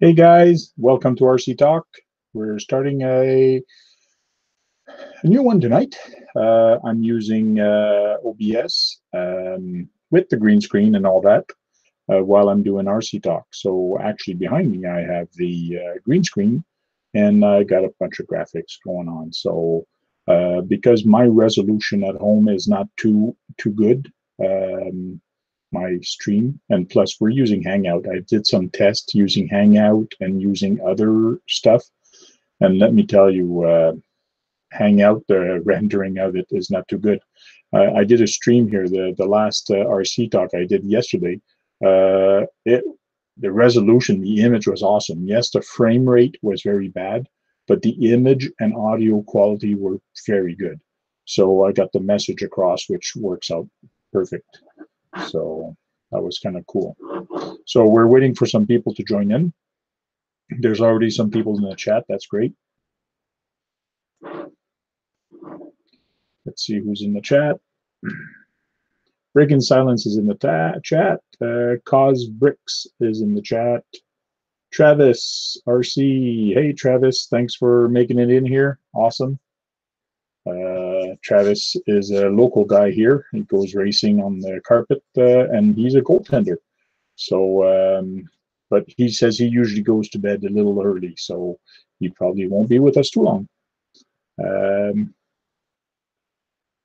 Hey guys, welcome to RC Talk. We're starting a new one tonight. I'm using OBS with the green screen and all that while I'm doing RC Talk. So actually behind me I have the green screen and I got a bunch of graphics going on. So because my resolution at home is not too good, my stream, and plus we're using Hangout. I did some tests using Hangout and using other stuff, and let me tell you, Hangout, the rendering of it is not too good. I did a stream here, the last RC talk I did yesterday. The resolution, the image was awesome. Yes, the frame rate was very bad, but the image and audio quality were very good. So I got the message across, which works out perfect. So that was kind of cool. So we're waiting for some people to join in. There's already some people in the chat. That's great. Let's see who's in the chat. Breaking Silence is in the chat. Cause Bricks is in the chat. Travis RC. Hey, Travis. Thanks for making it in here. Awesome. Travis is a local guy here. He goes racing on the carpet, and he's a goaltender. So, but he says he usually goes to bed a little early, so he probably won't be with us too long.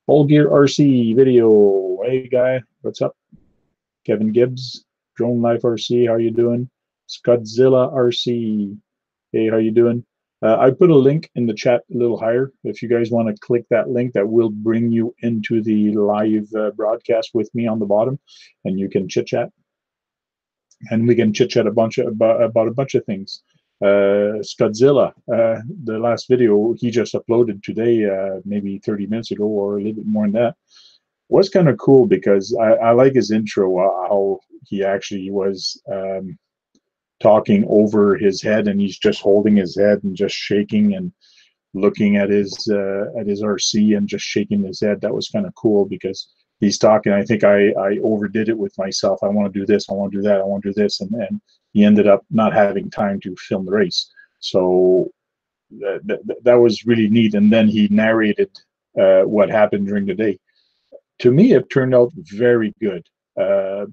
All Gear RC video. Hey, guy, what's up? Kevin Gibbs, Drone Life RC, how you doing? Scudzilla RC, hey, how you doing? I put a link in the chat a little higher. If you guys want to click that link, that will bring you into the live broadcast with me on the bottom, and you can chit chat, and we can chit chat about a bunch of things. Scudzilla, the last video he just uploaded today, maybe 30 minutes ago or a little bit more than that, was kind of cool because I like his intro, how he actually was talking over his head, and he's just holding his head and just shaking and looking at his RC and just shaking his head. That was kind of cool because he's talking. I think I overdid it with myself. I want to do this, I want to do that, I want to do this, and he ended up not having time to film the race. So that was really neat. And then he narrated what happened during the day. To me, it turned out very good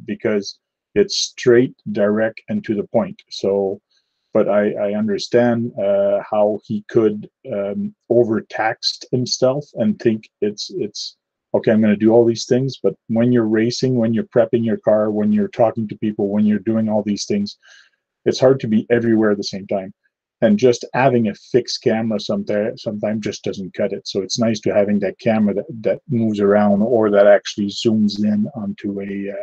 because it's straight, direct, and to the point. So, but I understand how he could overtax himself and think it's okay, I'm going to do all these things. But when you're racing, when you're prepping your car, when you're talking to people, when you're doing all these things, it's hard to be everywhere at the same time. And just having a fixed camera sometimes just doesn't cut it. So it's nice to having that camera that moves around or that actually zooms in onto a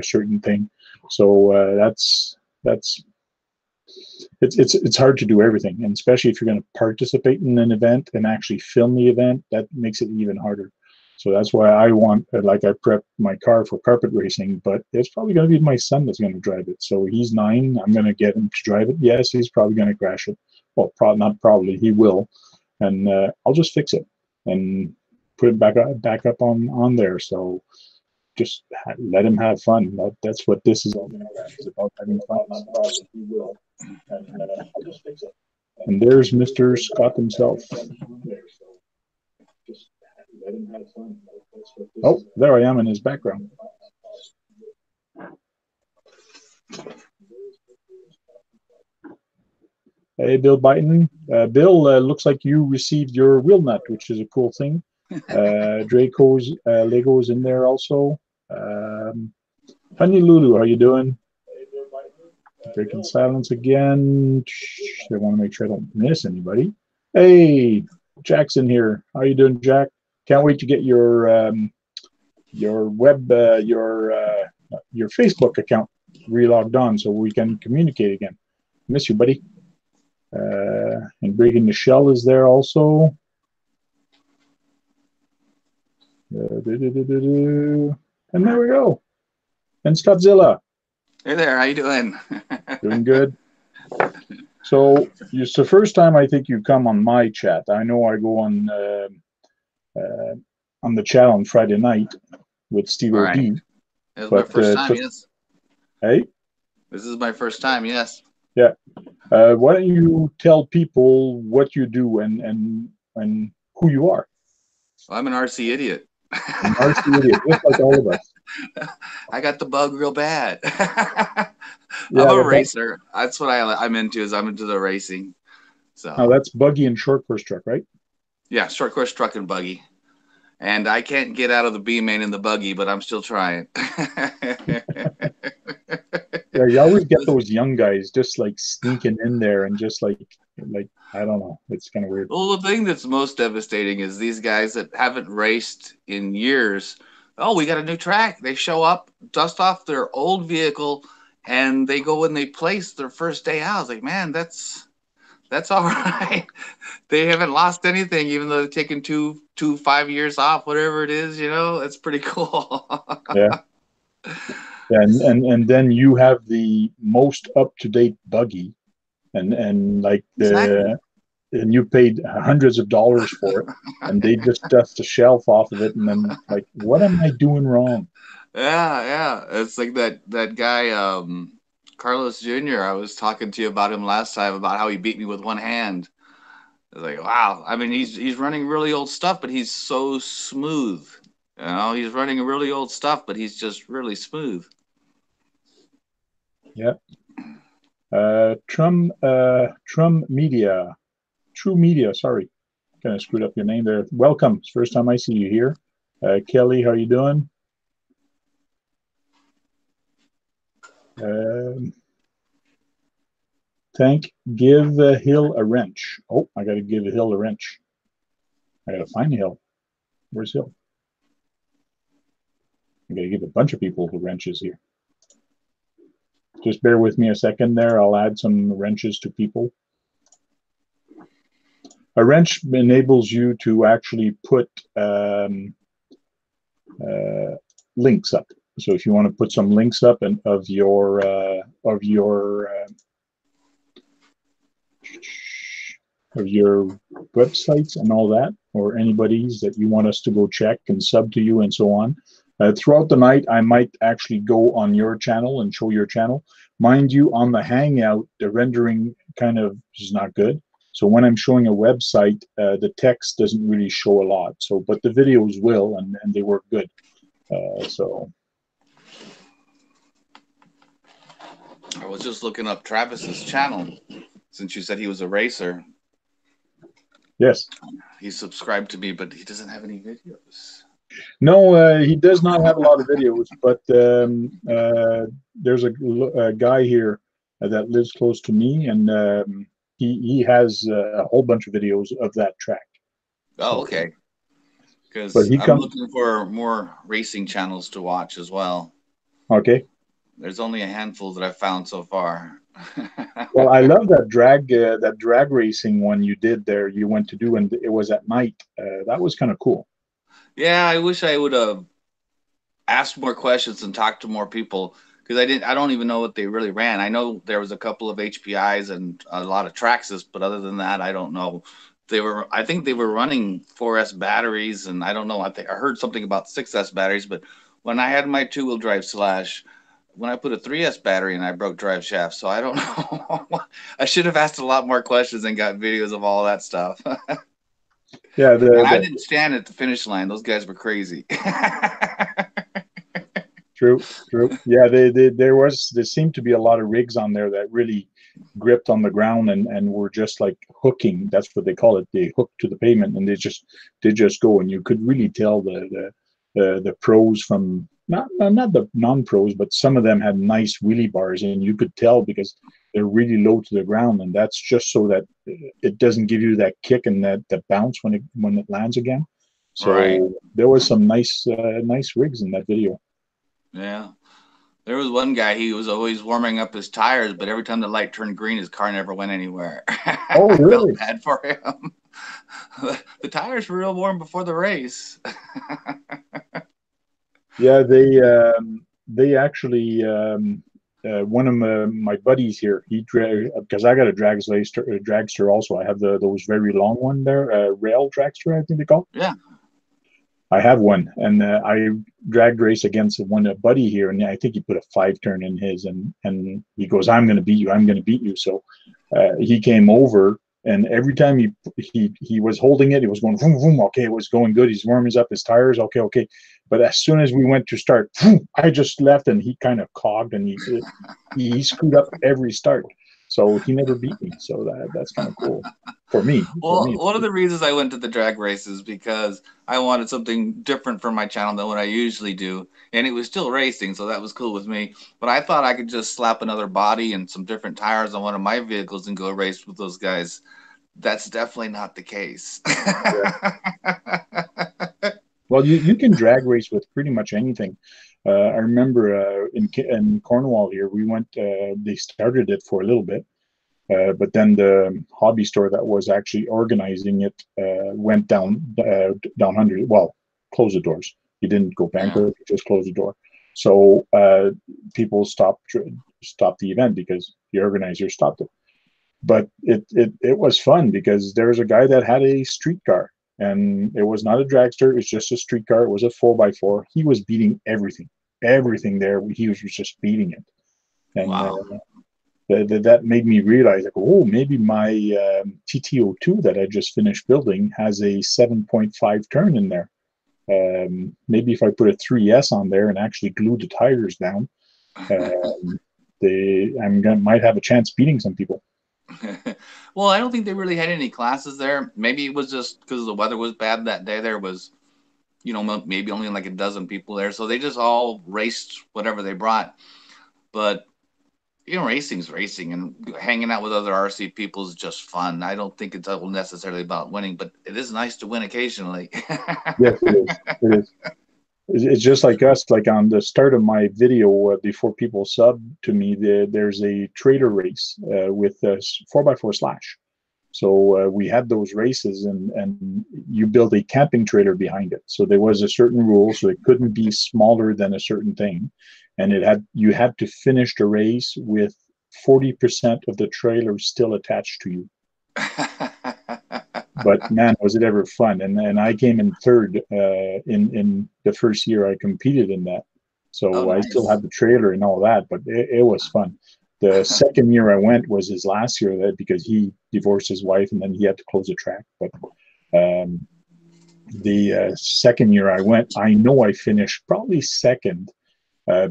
certain thing. So it's hard to do everything, and especially if you're going to participate in an event and actually film the event, that makes it even harder. So that's why I want, like, I prep my car for carpet racing, but it's probably going to be my son that's going to drive it. So he's 9. I'm going to get him to drive it. Yes, he's probably going to crash it. Well, not probably, he will. And I'll just fix it and put it back up on there. So just let him have fun. That's what this is all about. It's about having fun. Not probably, he will. And I'll just fix it. And there's Mr. Scott himself. Let him have fun. Oh, there I am in his background. Hey, Bill Byton. Bill, looks like you received your wheel nut, which is a cool thing. Draco's Lego's in there also. Honey Lulu, how you doing? Breaking Silence again. I want to make sure I don't miss anybody. Hey, Jack's in here. How you doing, Jack? Can't wait to get your web your Facebook account relogged on so we can communicate again. Miss you, buddy. And Breaking the Shell is there also. And there we go. And Scottzilla. Hey there, how you doing? Doing good. So it's the first time I think you come on my chat. I know I go on the chat on Friday night with Steve Right. O.D. This is my first time, yes. Hey? This is my first time, yes. Yeah. Why don't you tell people what you do and who you are? Well, I'm an RC idiot. An RC idiot, just like all of us. I got the bug real bad. I'm Yeah, a the racer. That's what I'm into. Is I'm into the racing. now So that's buggy and short course truck, right? yeah, short course truck and buggy. And I can't get out of the B main in the buggy, but I'm still trying. Yeah, you always get those young guys just like sneaking in there and just like I don't know. It's kind of weird. Well, the thing that's most devastating is these guys that haven't raced in years. Oh, we got a new track. They show up, dust off their old vehicle, and they go and they place their first day out. It's like, man, that's all right. They haven't lost anything, even though they've taken 5 years off, whatever it is. It's pretty cool. Yeah. Yeah, and then you have the most up to date buggy, and like Exactly. and you paid hundreds of dollars for it, and they just dust the shelf off of it, and then like, what am I doing wrong? Yeah, yeah. It's like that guy, Carlos Jr. I was talking to you about him last time about how he beat me with one hand. It's like, wow. I mean, he's running really old stuff, but he's so smooth. He's running really old stuff, but he's just really smooth. Yeah. Trum Media, True Media. Sorry, kind of screwed up your name there. Welcome. It's the first time I see you here. Kelly, how you doing? Um give Hill a wrench. Oh, I got to give Hill a wrench. I got to find Hill. Where's Hill? I got to give a bunch of people the wrenches here. Just bear with me a second there. I'll add some wrenches to people. A wrench enables you to actually put links up. So if you want to put some links up and of your websites and all that, or anybody's that you want us to go check and sub to you and so on. Throughout the night, I might actually go on your channel and show your channel. Mind you, on the Hangout, the rendering kind of is not good. So when I'm showing a website, the text doesn't really show a lot. So, but the videos will, and they work good. So. I was just looking up Travis's channel since you said he was a racer. Yes. He's subscribed to me, but he doesn't have any videos. No, he does not have a lot of videos, but there's a guy here that lives close to me, and he has a whole bunch of videos of that track. Oh, So, okay. but Because he I'm comes. looking for more racing channels to watch as well. Okay. There's only a handful that I've found so far. Well, I love that drag racing one you did there. You went to do, and it was at night. That was kind of cool. Yeah, I wish I would have asked more questions and talked to more people because I don't even know what they really ran. I know there was a couple of HPIs and a lot of Traxxas, but other than that, I don't know. I think they were running 4S batteries, and I don't know. I heard something about 6S batteries, but when I had my two-wheel drive slash, when I put a 3S battery in, I broke drive shaft. So I don't know. I should have asked a lot more questions and got videos of all that stuff. Yeah, And I didn't stand at the finish line. Those guys were crazy. true. Yeah, there seemed to be a lot of rigs on there that really gripped on the ground and were just like hooking. That's what they call it. They hook to the pavement and they just go, and you could really tell the pros from not the non-pros, but some of them had nice wheelie bars, and you could tell because they're really low to the ground, and that's just so that it doesn't give you that kick and that bounce when it lands again. Right. So there was some nice rigs in that video. Yeah. There was one guy, he was always warming up his tires, but every time the light turned green, his car never went anywhere. Oh, I felt really? bad for him. The tires were real warm before the race. Yeah, they actually one of my buddies here, because I got a dragster also. I have those very long one there, rail dragster, I think they call. Yeah. I have one, and I dragged race against a buddy here, and I think he put a 5-turn in his, and he goes, "I'm going to beat you. I'm going to beat you." So he came over, and every time he was holding it, he was going boom boom. Okay, it was going good. He's warming up his tires. Okay, okay. But as soon as we went to start, boom, I just left, and he kind of cogged, and he screwed up every start. So he never beat me. So that's kind of cool for me. For Well, me, one of the reasons I went to the drag races because I wanted something different for my channel than what I usually do, and it was still racing, so that was cool with me. But I thought I could just slap another body and some different tires on one of my vehicles and go race with those guys. That's definitely not the case. yeah. Well, you can drag race with pretty much anything. I remember in Cornwall here, we went. They started it for a little bit, but then the hobby store that was actually organizing it went down under. Well, closed the doors. He didn't go Yeah. bankrupt; he just closed the door. So people stopped the event because the organizer stopped it. But it was fun because there was a guy that had a street car, and it was not a dragster. It's just a street car. It was a 4x4. He was beating everything there. He was just beating it, and Wow. that made me realize, like, oh, maybe my TT02 that I just finished building has a 7.5 turn in there. Maybe if I put a 3S on there and actually glue the tires down, might have a chance beating some people. Well, I don't think they really had any classes there. Maybe it was just because the weather was bad that day. There was, maybe only like a dozen people there, so they just all raced whatever they brought. But racing's racing, and hanging out with other RC people is just fun. I don't think it's necessarily about winning, but it is nice to win occasionally. Yes, it is. It is. It's just like us. Like on the start of my video, before people sub to me, there's a trailer race with a 4x4 slash. So we had those races, and you build a camping trailer behind it. So there was a certain rule, so it couldn't be smaller than a certain thing, and you had to finish the race with 40% of the trailer still attached to you. But man, was it ever fun! And I came in third in the first year I competed in that. Oh, So I still nice. had the trailer and all that, but it was fun. The second year I went was his last year that because he divorced his wife and then he had to close the track. But the second year I went, I know I finished probably second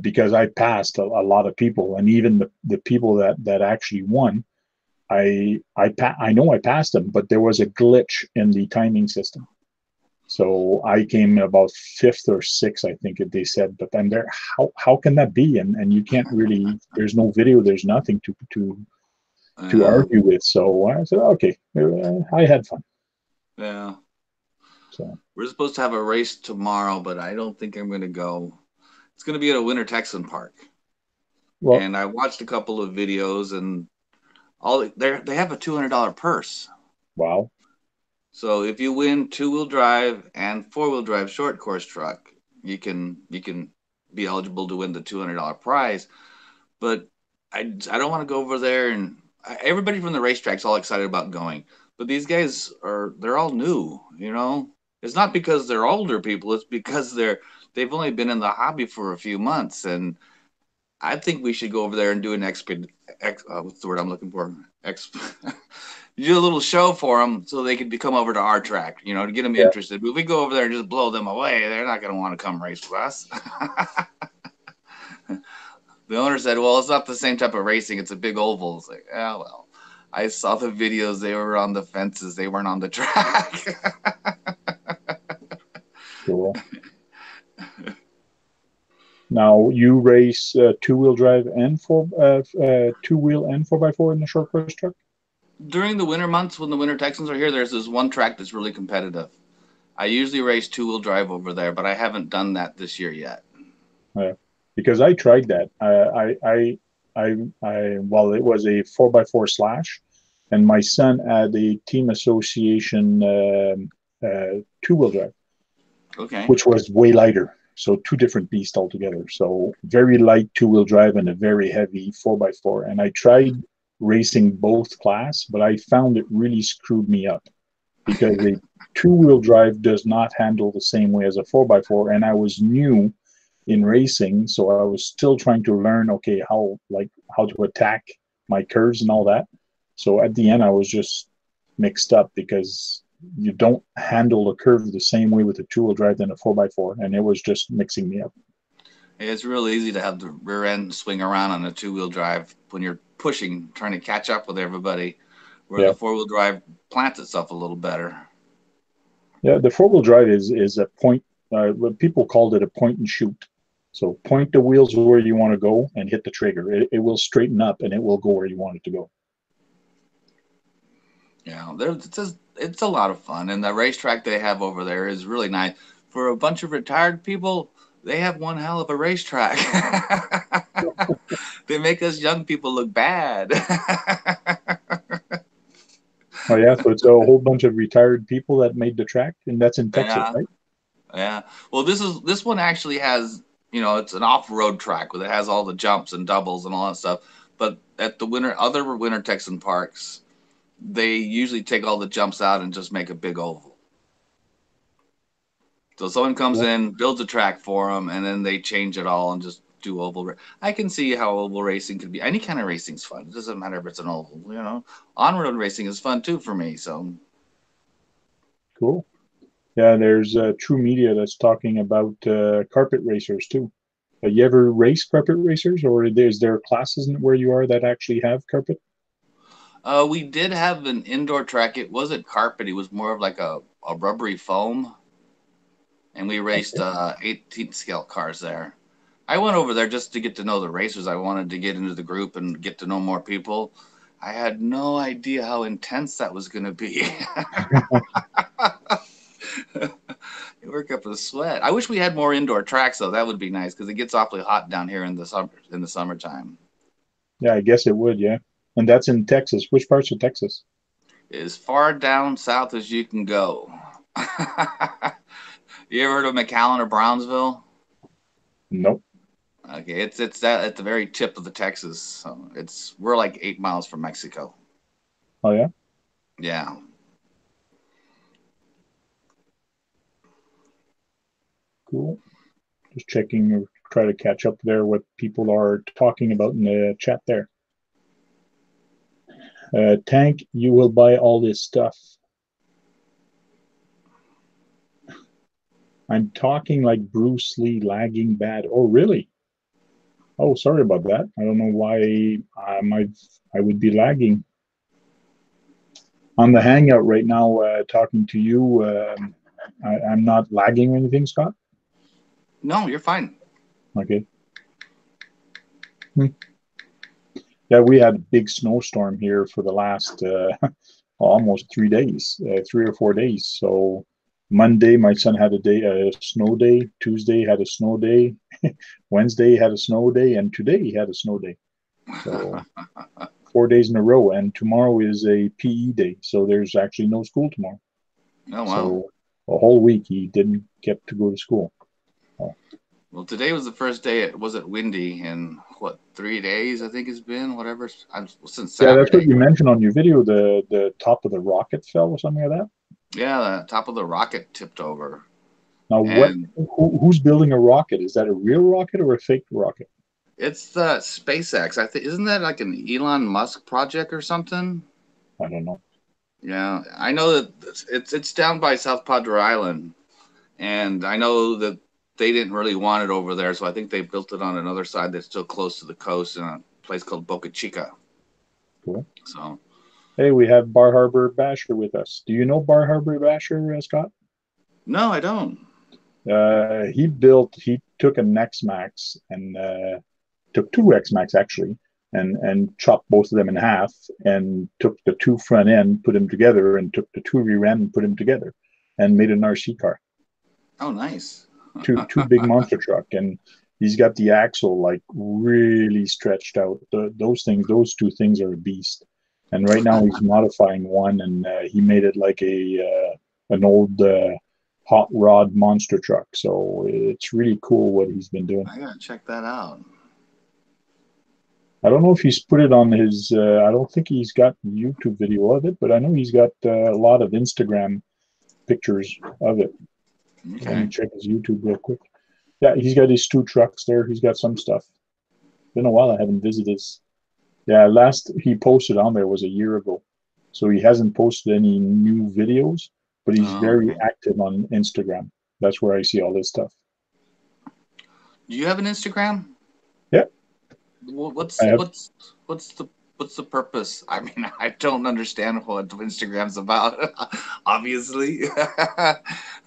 because I passed a lot of people, and even the people that actually won, I know I passed them, but there was a glitch in the timing system. So I came about fifth or sixth, I think they said. But I'm there. How can that be? And you can't really. There's no video. There's nothing to Yeah, argue with. So I said, okay, I had fun. yeah. So We're supposed to have a race tomorrow, but I don't think I'm going to go. It's going to be at a Winter Texan Park, well, and I watched a couple of videos, and they have a $200 purse. wow, So if you win two-wheel drive and four-wheel drive short course truck, you can be eligible to win the $200 prize. But I don't want to go over there, and everybody from the racetrack's all excited about going, but these guys they're all new. It's not because they're older people; it's because they've only been in the hobby for a few months, and I think we should go over there and do an what's the word I'm looking for? Do a little show for them so they could come over to our track, to get them yeah, interested. But if we go over there and just blow them away, they're not going to want to come race with us. The owner said, "Well, it's not the same type of racing. It's a big oval." It's like, yeah, well, I saw the videos. They were on the fences. They weren't on the track. cool. Now you race two-wheel drive and two-wheel and 4x4 in the short course truck. During the winter months, when the Winter Texans are here, there's this one track that's really competitive. I usually race two-wheel drive over there, but I haven't done that this year yet. Because I tried that. Well, it was a 4x4 slash, and my son had a team association two-wheel drive, Okay. which was way lighter. So two different beasts altogether. So very light two-wheel drive and a very heavy 4x4. And I tried racing both class, but I found it really screwed me up because a two-wheel drive does not handle the same way as a 4x4, and I was new in racing, so I was still trying to learn, okay, how to attack my curves and all that. So at the end, I was just mixed up because you don't handle a curve the same way with a two-wheel drive than a 4x4, and it was just mixing me up. It's real easy to have the rear end swing around on a two-wheel drive when you're pushing, trying to catch up with everybody, where the Yeah, four-wheel drive plants itself a little better. yeah. The four-wheel drive is a point. What people called it a point and shoot. So point the wheels where you want to go and hit the trigger. It will straighten up and it will go where you want it to go. Yeah, it's a lot of fun, and the racetrack they have over there is really nice. For a bunch of retired people, they have one hell of a racetrack. They make us young people look bad. Oh yeah, so it's a whole bunch of retired people that made the track, and that's in Texas, Yeah, right? yeah. Well, this one actually has, it's an off-road track where it has all the jumps and doubles and all that stuff. But at the other winter Texan parks, they usually take all the jumps out and just make a big oval. So someone comes in, builds a track for them, and then they change it all and just do oval. I can see how oval racing could be. Any kind of racing's fun. It doesn't matter if it's an oval. On-road racing is fun too for me. So Cool. Yeah, there's True Media that's talking about carpet racers too. You ever race carpet racers, or is there classes where you are that actually have carpet? we did have an indoor track. It wasn't carpet. It was more of like a rubbery foam, and we raced Okay. 18th scale cars there. I went over there just to get to know the racers. I wanted to get into the group and get to know more people. I had no idea how intense that was going to be. You work up a sweat. I wish we had more indoor tracks though. That would be nice because it gets awfully hot down here in the summertime. Yeah, I guess it would. Yeah, and that's in Texas. Which parts of Texas? As far down south as you can go. You ever heard of McAllen or Brownsville? Nope. Okay, it's that at the very tip of the Texas. So we're like 8 miles from Mexico. Oh yeah, Yeah. cool. Just checking or try to catch up there what people are talking about in the chat there. Tank, you will buy all this stuff. I'm talking like Bruce Lee lagging bad. Oh, really? Oh, sorry about that. I don't know why I would be lagging. On the Hangout right now, talking to you. I'm not lagging or anything, Scott. No, you're fine. Okay. Yeah, we had a big snowstorm here for the last almost 3 days, 3 or 4 days. So Monday, my son had a snow day. Tuesday had a snow day. Wednesday had a snow day, and today he had a snow day. So 4 days in a row, and tomorrow is a PE day. So there's actually no school tomorrow. Oh wow. So a whole week he didn't get to go to school. Oh. Well, today was the first day it wasn't windy in what 3 days I think it's been whatever since Yeah, that's what Saturday. you mentioned on your video. The top of the rocket fell or something like that. Yeah, the top of the rocket tipped over, Now, and who's building a rocket? Is that a real rocket or a fake rocket? it's the SpaceX. I think isn't that like an Elon Musk project or something? I don't know. Yeah, I know that it's down by South Padre Island, and I know that they didn't really want it over there, so I think they built it on another side that's still close to the coast in a place called Boca Chica. Cool. So Hey, we have Bar Harbor Basher with us. Do you know Bar Harbor Basher, Scott? no, I don't. He took an X-Max and took two X-Max actually, and chopped both of them in half, and took the two front end, put them together, and took the two rear end and put them together, and made an RC car. Oh, nice. Two big monster truck, and he's got the axle like really stretched out. Those two things are a beast. And right now he's modifying one, and he made it like an old hot rod monster truck. So it's really cool what he's been doing. I gotta check that out. I don't know if he's put it on his. I don't think he's got YouTube video of it, but I know he's got a lot of Instagram pictures of it. Let me Okay. check his YouTube real quick. Yeah, he's got his 2 trucks there. He's got some stuff. Been a while I haven't visited his. Yeah, last he posted on there was a year ago. So he hasn't posted any new videos, but he's Oh, very okay. active on Instagram. That's where I see all this stuff. Do you have an Instagram? Yeah, Wha- I What's have. what's what's the what's the purpose? I mean, I don't understand what Instagram's about. Obviously.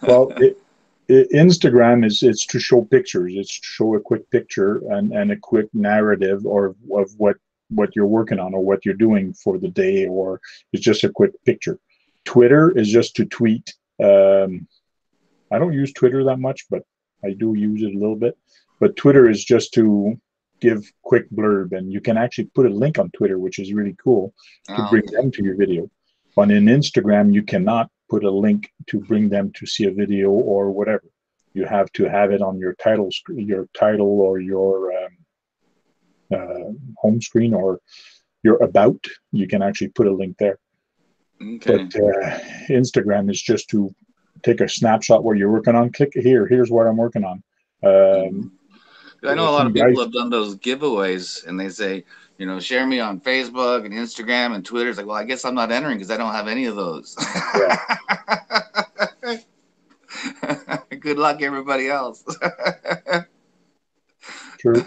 Well, Instagram is it's to show pictures. It's to show a quick picture and a quick narrative or of what you're working on or what you're doing for the day, or it's just a quick picture. Twitter is just to tweet. I don't use Twitter that much, but I do use it a little bit. But Twitter is just to give quick blurb, and you can actually put a link on Twitter, which is really cool to Oh, bring okay. them to your video. But in Instagram, you cannot put a link to bring them to see a video or whatever. You have to have it on your your title or your home screen or your about. You can actually put a link there. But Okay. Instagram is just to take a snapshot where you're working on. Click here. Here's what I'm working on. Mhm. I know a lot Some of people guys. have done those giveaways, and they say, share me on Facebook and Instagram and Twitter. It's like, well, I guess I'm not entering because I don't have any of those. Yeah, Good luck, everybody else. true.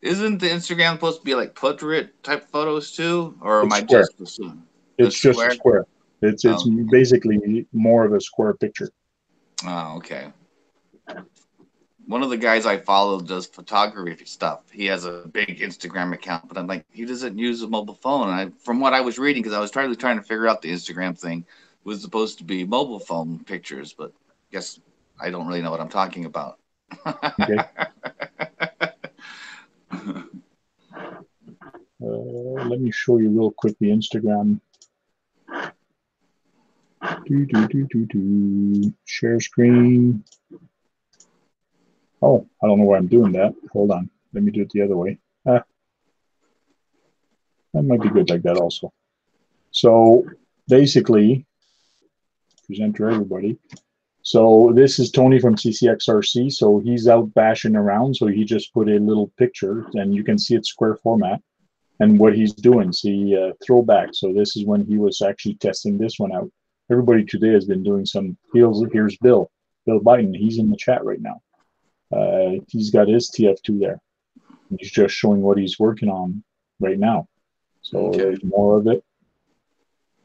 Isn't the Instagram supposed to be like portrait type photos too, or am It's I square. just assuming It's it's just a square? square. It's Oh, basically more of a square picture. oh, okay. One of the guys I follow does photography stuff. He has a big Instagram account, but I'm like, he doesn't use a mobile phone. From what I was reading, because I was trying to figure out the Instagram thing, was supposed to be mobile phone pictures, but I guess I don't really know what I'm talking about. Okay. Let me show you real quick the Instagram. Share screen. Oh, I don't know why I'm doing that. Hold on. Let me do it the other way. Ah, that might be good like that also. So basically, present to everybody. So this is Tony from CCXRC. So he's out bashing around. So he just put a little picture, and you can see it square format. And what he's doing, see, throwback. So this is when he was actually testing this one out. Everybody today has been doing some. Here's Bill Biden. He's in the chat right now. He's got his TF2 there. He's just showing what he's working on right now. So Okay. there's more of it.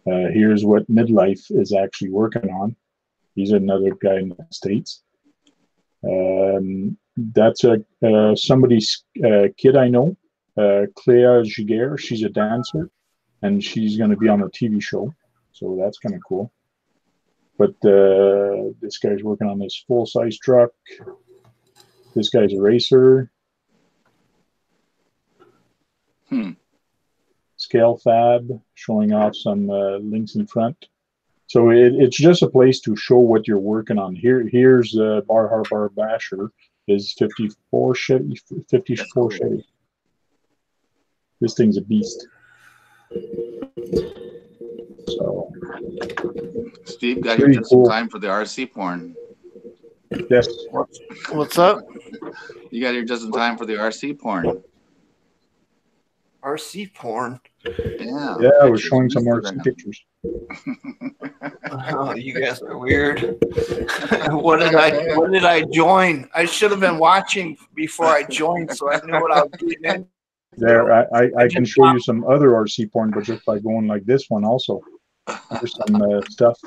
Here's what Midlife is actually working on. He's another guy in the States. That's somebody's kid I know, Clea Giguere. She's a dancer, and she's going to be on a TV show. So that's kind of cool. But this guy's working on this full-size truck. This guy's a racer. Hmm. Scale Fab, showing off some links in front. So it's just a place to show what you're working on. Here's Bar Harbor Basher is 54 Chevy, That's 54 cool. Chevy. This thing's a beast. So Steve got here pretty just in cool. time for the RC porn. Yes. What's up? You got here just in time for the RC porn. RC porn. Yeah. Yeah, I was Pictures on showing some RC Instagram. pictures. Oh, you guys are weird. What did I join? I should have been watching before I joined, so I knew what I was getting into. There, I can show you some other RC porn, but just by going like this one also. There's some stuff.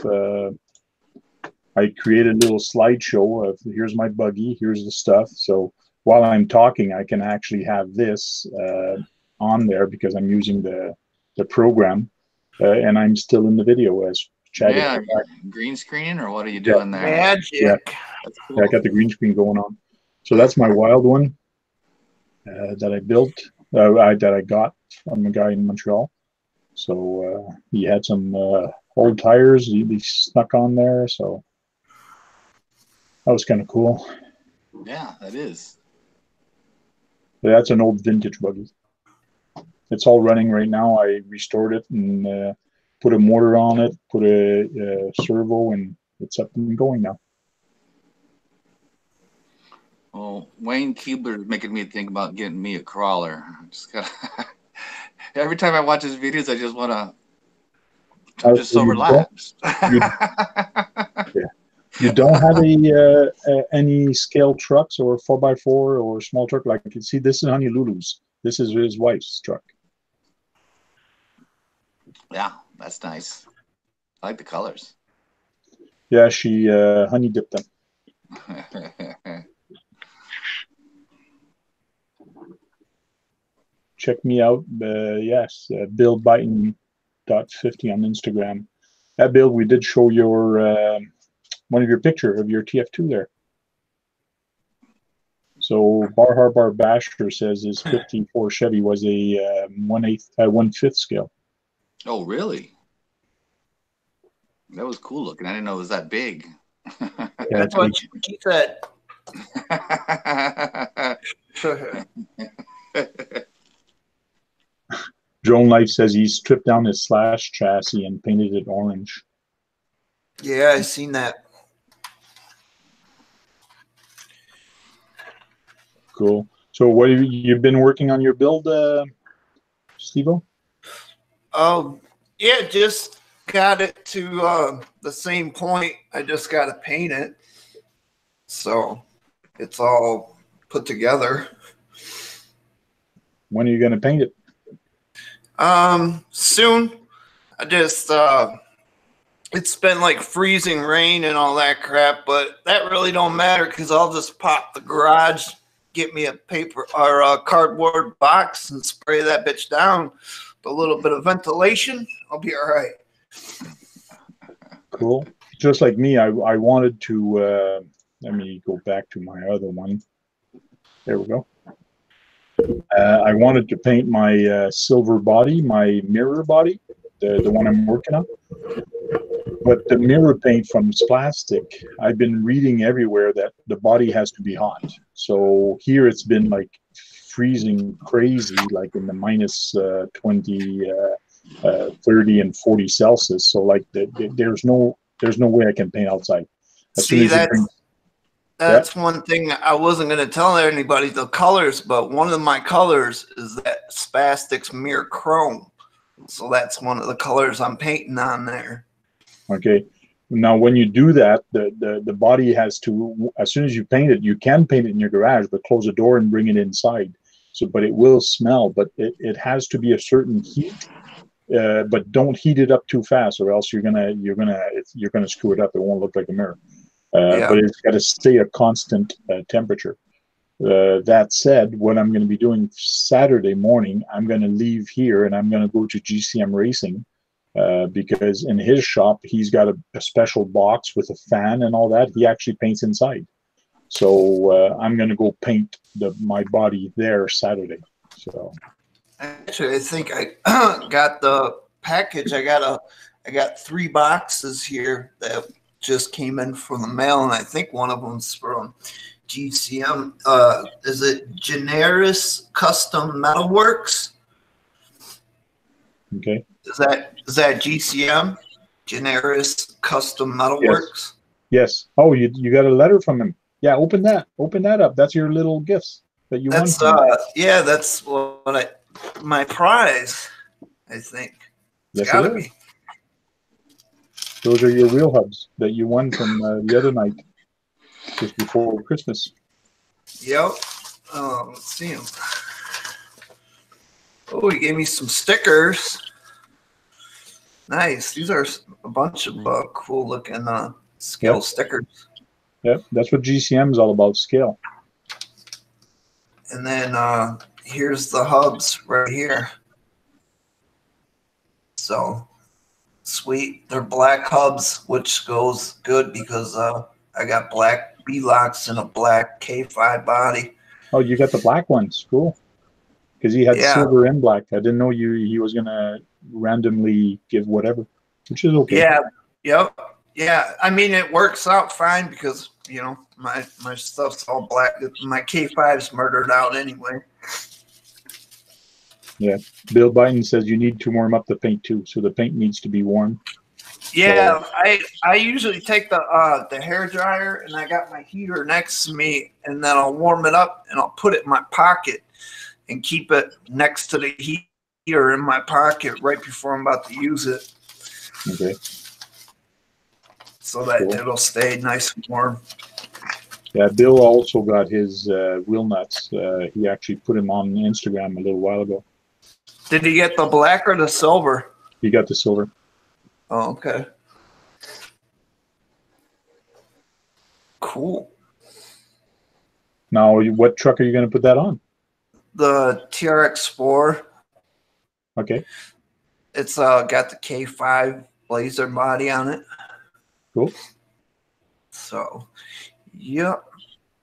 I created a little slideshow of here's my buggy, here's the stuff. So while I'm talking, I can actually have this on there because I'm using the program, and I'm still in the video as chatting. Yeah, green screening or what are you Yeah, doing there? Magic. yeah, That's yeah. I cool. got the green screen going on. So that's my wild one that I built, that I got from a guy in Montreal. So he had some old tires he snuck on there. So that was kind of cool. Yeah, that is. That's an old vintage buggy. it's all running right now. I restored it and put a motor on it, put a servo, and it's up and going now. Well, Wayne Keebler is making me think about getting me a crawler. I'm just gotta every time I watch his videos, I just want to. I'm just so relaxed. You don't have any scale trucks or 4x4 or small truck like you can see. This is Honey Lulu's. This is his wife's truck. Yeah, that's nice. I like the colors. Yeah, she honey dipped them. Check me out. Yes, Bill Byton .50 on Instagram. That Bill, we did show your one of your picture of your TF2 there. So Bar Harbor Basher says his 54 Chevy was a 1/5 scale. Oh, really? That was cool looking. I didn't know it was that big. Yeah, that's what he said. Drone Life says he stripped down his Slash chassis and painted it orange. Yeah, I seen that. Cool. So what have you been working on your build, Steve-O? Yeah, just got it to the same point. I just got to paint it. So it's all put together. When are you going to paint it? Soon. I just it's been like freezing rain and all that crap, but that really don't matter because I'll just pop the garage, get me a paper or a cardboard box and spray that bitch down. A little bit of ventilation, I'll be all right. Cool. Just like me, I wanted to let me go back to my other one. There we go. I wanted to paint my silver body, my mirror body, the one I'm working on. But the mirror paint from plastic, I've been reading everywhere that the body has to be hot. So here it's been like freezing crazy, like in the minus 20, 30 and 40 Celsius. So like there's no way I can paint outside. See, that's one thing I wasn't going to tell anybody the colors, but one of my colors is that Spastix Mirror Chrome. So that's one of the colors I'm painting on there. Okay. Now, when you do that, the body has to, as soon as you paint it, you can paint it in your garage, but close the door and bring it inside. So, but it will smell, but it has to be a certain heat, but don't heat it up too fast or else you're gonna screw it up. It won't look like a mirror. But it's got to stay a constant temperature. That said, what I'm going to be doing Saturday morning, I'm going to leave here and I'm going to go to GCM Racing because in his shop, he's got a special box with a fan and all that. He actually paints inside. So I'm going to go paint my body there Saturday. So actually, I think I got the package. I got 3 boxes here that just came in from the mail, and I think one of them's from GCM. Is it Generis Custom Metalworks? Okay. Is that GCM? Generis Custom Metalworks? Yes. Oh, you got a letter from him. Yeah, open that up. That's your little gifts that you won. Yeah, that's what my prize, I think. It's Yes, gotta be. Those are your wheel hubs that you won from the other night, just before Christmas. Yep. Let's see them. Oh, he gave me some stickers. Nice. These are a bunch of cool looking scale stickers. Yep, that's what GCM is all about, scale. And then here's the hubs right here. So sweet. They're black hubs, which goes good because I got black B-locks and a black K5 body. Oh, you got the black ones. Cool. Because he had silver and black. I didn't know he was going to randomly give whatever, which is okay. Yeah. Yep. Yeah. I mean, it works out fine because, you know, my stuff's all black. My K5's murdered out anyway. Yeah. Bill Biden says you need to warm up the paint too, so the paint needs to be warm. Yeah, so, I usually take the hair dryer and I got my heater next to me, and then I'll warm it up and I'll put it in my pocket and keep it next to the heater in my pocket right before I'm about to use it. Okay. So that it'll stay nice and warm. Yeah, Bill also got his wheel nuts. He actually put him on Instagram a little while ago. Did he get the black or the silver? He got the silver. Oh, okay. Cool. Now, what truck are you going to put that on? The TRX4. Okay. It's got the K5 Blazer body on it. Cool. So, yep.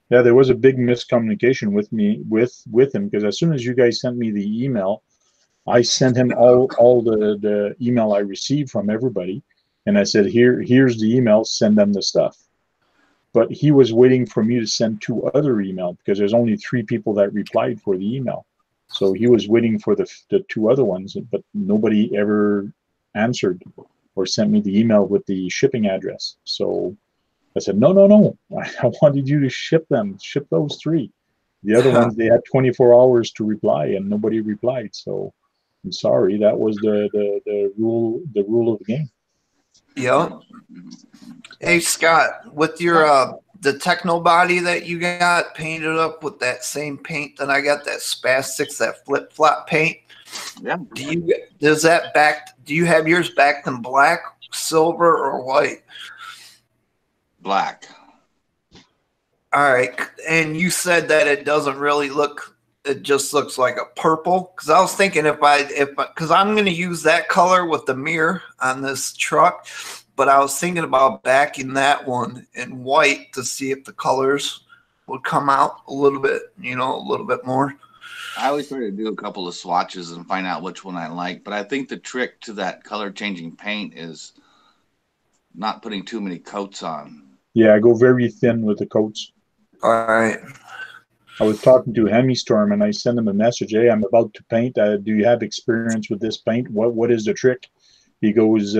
Yeah, there was a big miscommunication with me with him, because as soon as you guys sent me the email, I sent him all the email I received from everybody, and I said, here's the email, send them the stuff. But he was waiting for me to send 2 other emails, because there's only 3 people that replied for the email. So he was waiting for the 2 other ones, but nobody ever answered or sent me the email with the shipping address. So I said, no, I wanted you to ship those 3. The other ones, they had 24 hours to reply, and nobody replied. So I'm sorry, that was the rule of the game. Yep. Hey Scott, with your the techno body that you got painted up with that same paint that I got, that Spastics, that flip flop paint. Yeah. Do you have yours backed in black, silver, or white? Black. All right. And you said that it doesn't really look, it just looks like a purple. Because I was thinking because I'm going to use that color with the mirror on this truck, but I was thinking about backing that one in white to see if the colors would come out a little bit, a little bit more. I always try to do a couple of swatches and find out which one I like, but I think the trick to that color changing paint is not putting too many coats on. Yeah, I go very thin with the coats. All right. I was talking to Hemistorm, and I sent him a message. Hey, I'm about to paint. Do you have experience with this paint? What is the trick? He goes,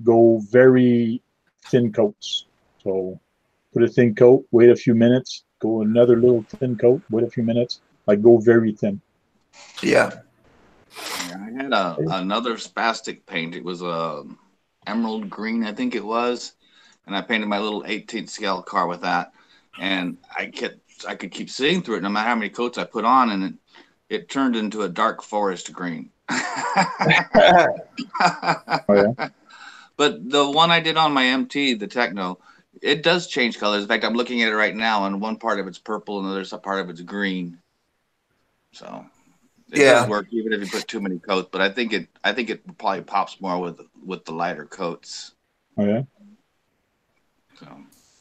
go very thin coats. So put a thin coat, wait a few minutes, go another little thin coat, wait a few minutes. Like, go very thin. Yeah. I had another Spastic paint. It was emerald green, I think it was, and I painted my little 18th scale car with that. And I could keep seeing through it no matter how many coats I put on, and it turned into a dark forest green. Oh, yeah. But the one I did on my MT, the Techno, it does change colors. In fact, I'm looking at it right now, and one part of it's purple, and the other part of it's green. So it does work even if you put too many coats. But I think it probably pops more with the lighter coats. Oh yeah. So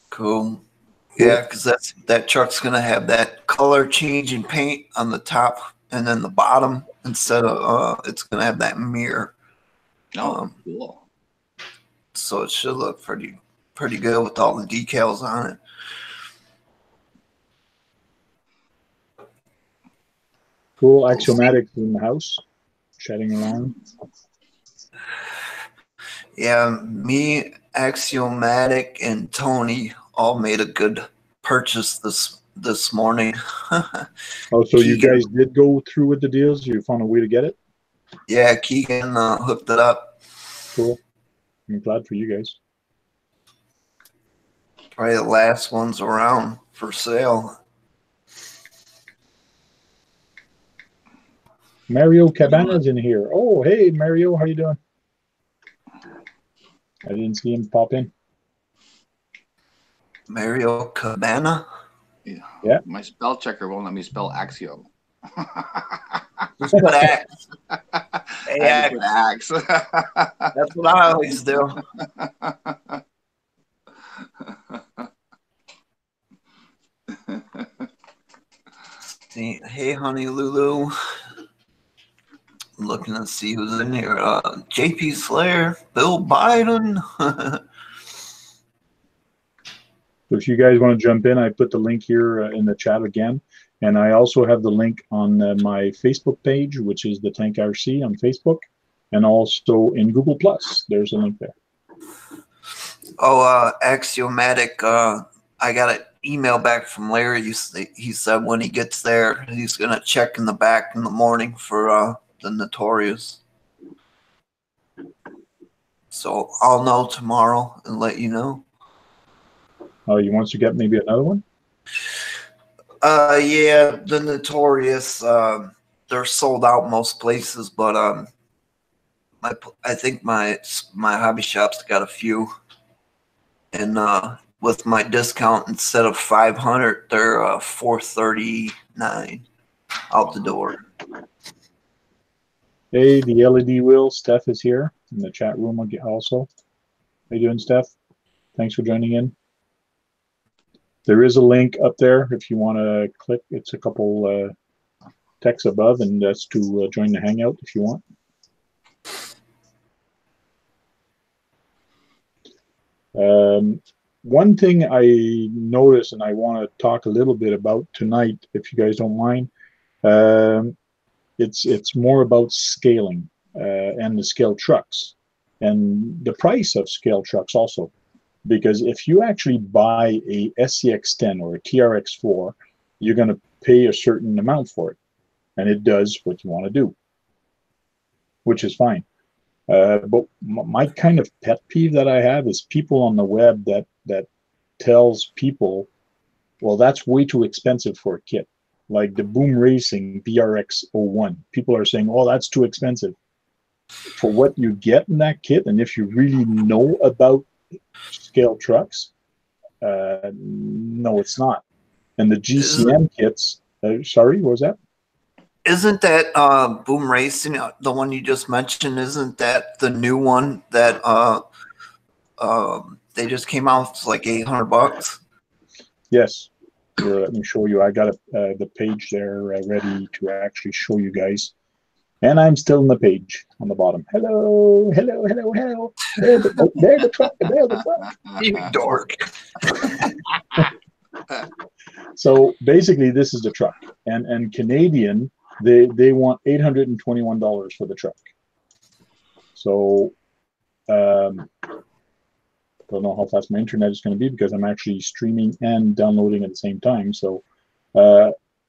cool. Yeah, because that truck's gonna have that color changing paint on the top and then the bottom instead of it's gonna have that mirror. Oh, cool. So it should look pretty good with all the decals on it. Cool. Axiomatics in the house, chatting around. Yeah, me, Axiomatic, and Tony all made a good purchase this morning. Oh, so you guys did go through with the deals? You found a way to get it? Yeah, Keegan hooked it up. Cool. I'm glad for you guys. Probably the last ones around for sale. Mario Cabana's in here. Oh, hey, Mario. How you doing? I didn't see him pop in. Mario Cabana? Yeah. My spell checker won't let me spell Axio. Just put Axe. Hey, Axe. That's what I always do. Hey, honey, Lulu. Looking to see who's in here. JP Slayer, Bill Biden. So if you guys want to jump in, I put the link here in the chat again. And I also have the link on my Facebook page, which is the Tank RC on Facebook, and also in Google Plus. There's a link there. Oh, Axiomatic. I got an email back from Larry. He said when he gets there, he's gonna check in the back in the morning for the Notorious. So I'll know tomorrow and let you know. Oh, you want to get maybe another one? Yeah, the Notorious. They're sold out most places, but I think my hobby shop's got a few, and with my discount, instead of 500, they're $439 out the door. Hey, the LED wheel. Steph is here in the chat room also. How you doing, Steph? Thanks for joining in. There is a link up there if you want to click. It's a couple texts above, and that's to join the Hangout if you want. One thing I noticed and I want to talk a little bit about tonight, if you guys don't mind, it's more about scaling and the scale trucks and the price of scale trucks also. Because if you actually buy a SCX10 or a TRX4, you're going to pay a certain amount for it. And it does what you want to do, which is fine. But my kind of pet peeve that I have is people on the web that tells people, well, that's way too expensive for a kit. Like the Boom Racing BRX01. People are saying, oh, that's too expensive. For what you get in that kit, and if you really know about scale trucks, no, it's not. And the GCM kits, sorry, what was that? Isn't that Boom Racing, the one you just mentioned, isn't that the new one that they just came out? It's like $800. Yes. Here, let me show you. I got the page there ready to actually show you guys. And I'm still in the page on the bottom. Hello, hello, hello, hello. There's the truck. There's the truck. You dork. So basically, this is the truck. And Canadian, they want $821 for the truck. So don't know how fast my internet is going to be because I'm actually streaming and downloading at the same time. So,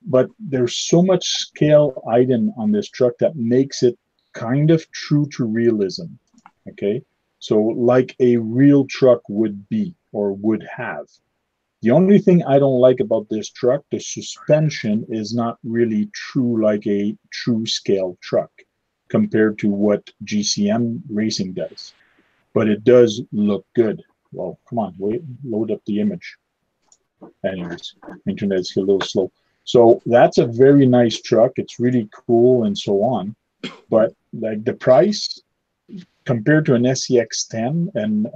but there's so much scale item on this truck that makes it kind of true to realism. Okay, so like a real truck would be or would have. The only thing I don't like about this truck, the suspension is not really true like a true scale truck compared to what GCM Racing does. But it does look good. Well, come on, wait, load up the image. Anyways, internet's a little slow. So that's a very nice truck. It's really cool and so on. But like the price compared to an SCX10 and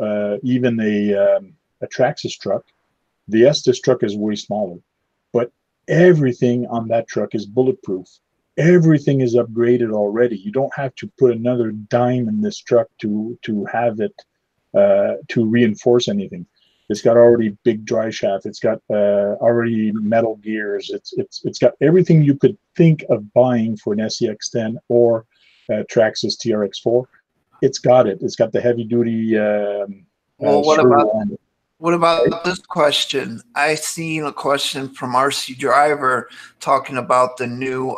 even a Traxxas truck, the Estes truck is way smaller. But everything on that truck is bulletproof. Everything is upgraded already. You don't have to put another dime in this truck to have it to reinforce anything. It's got already big dry shaft. It's got already metal gears. It's got everything you could think of buying for an SCX10 or Traxxas TRX4. It's got it. It's got the heavy duty. Well, what about this question? I seen a question from RC Driver talking about the new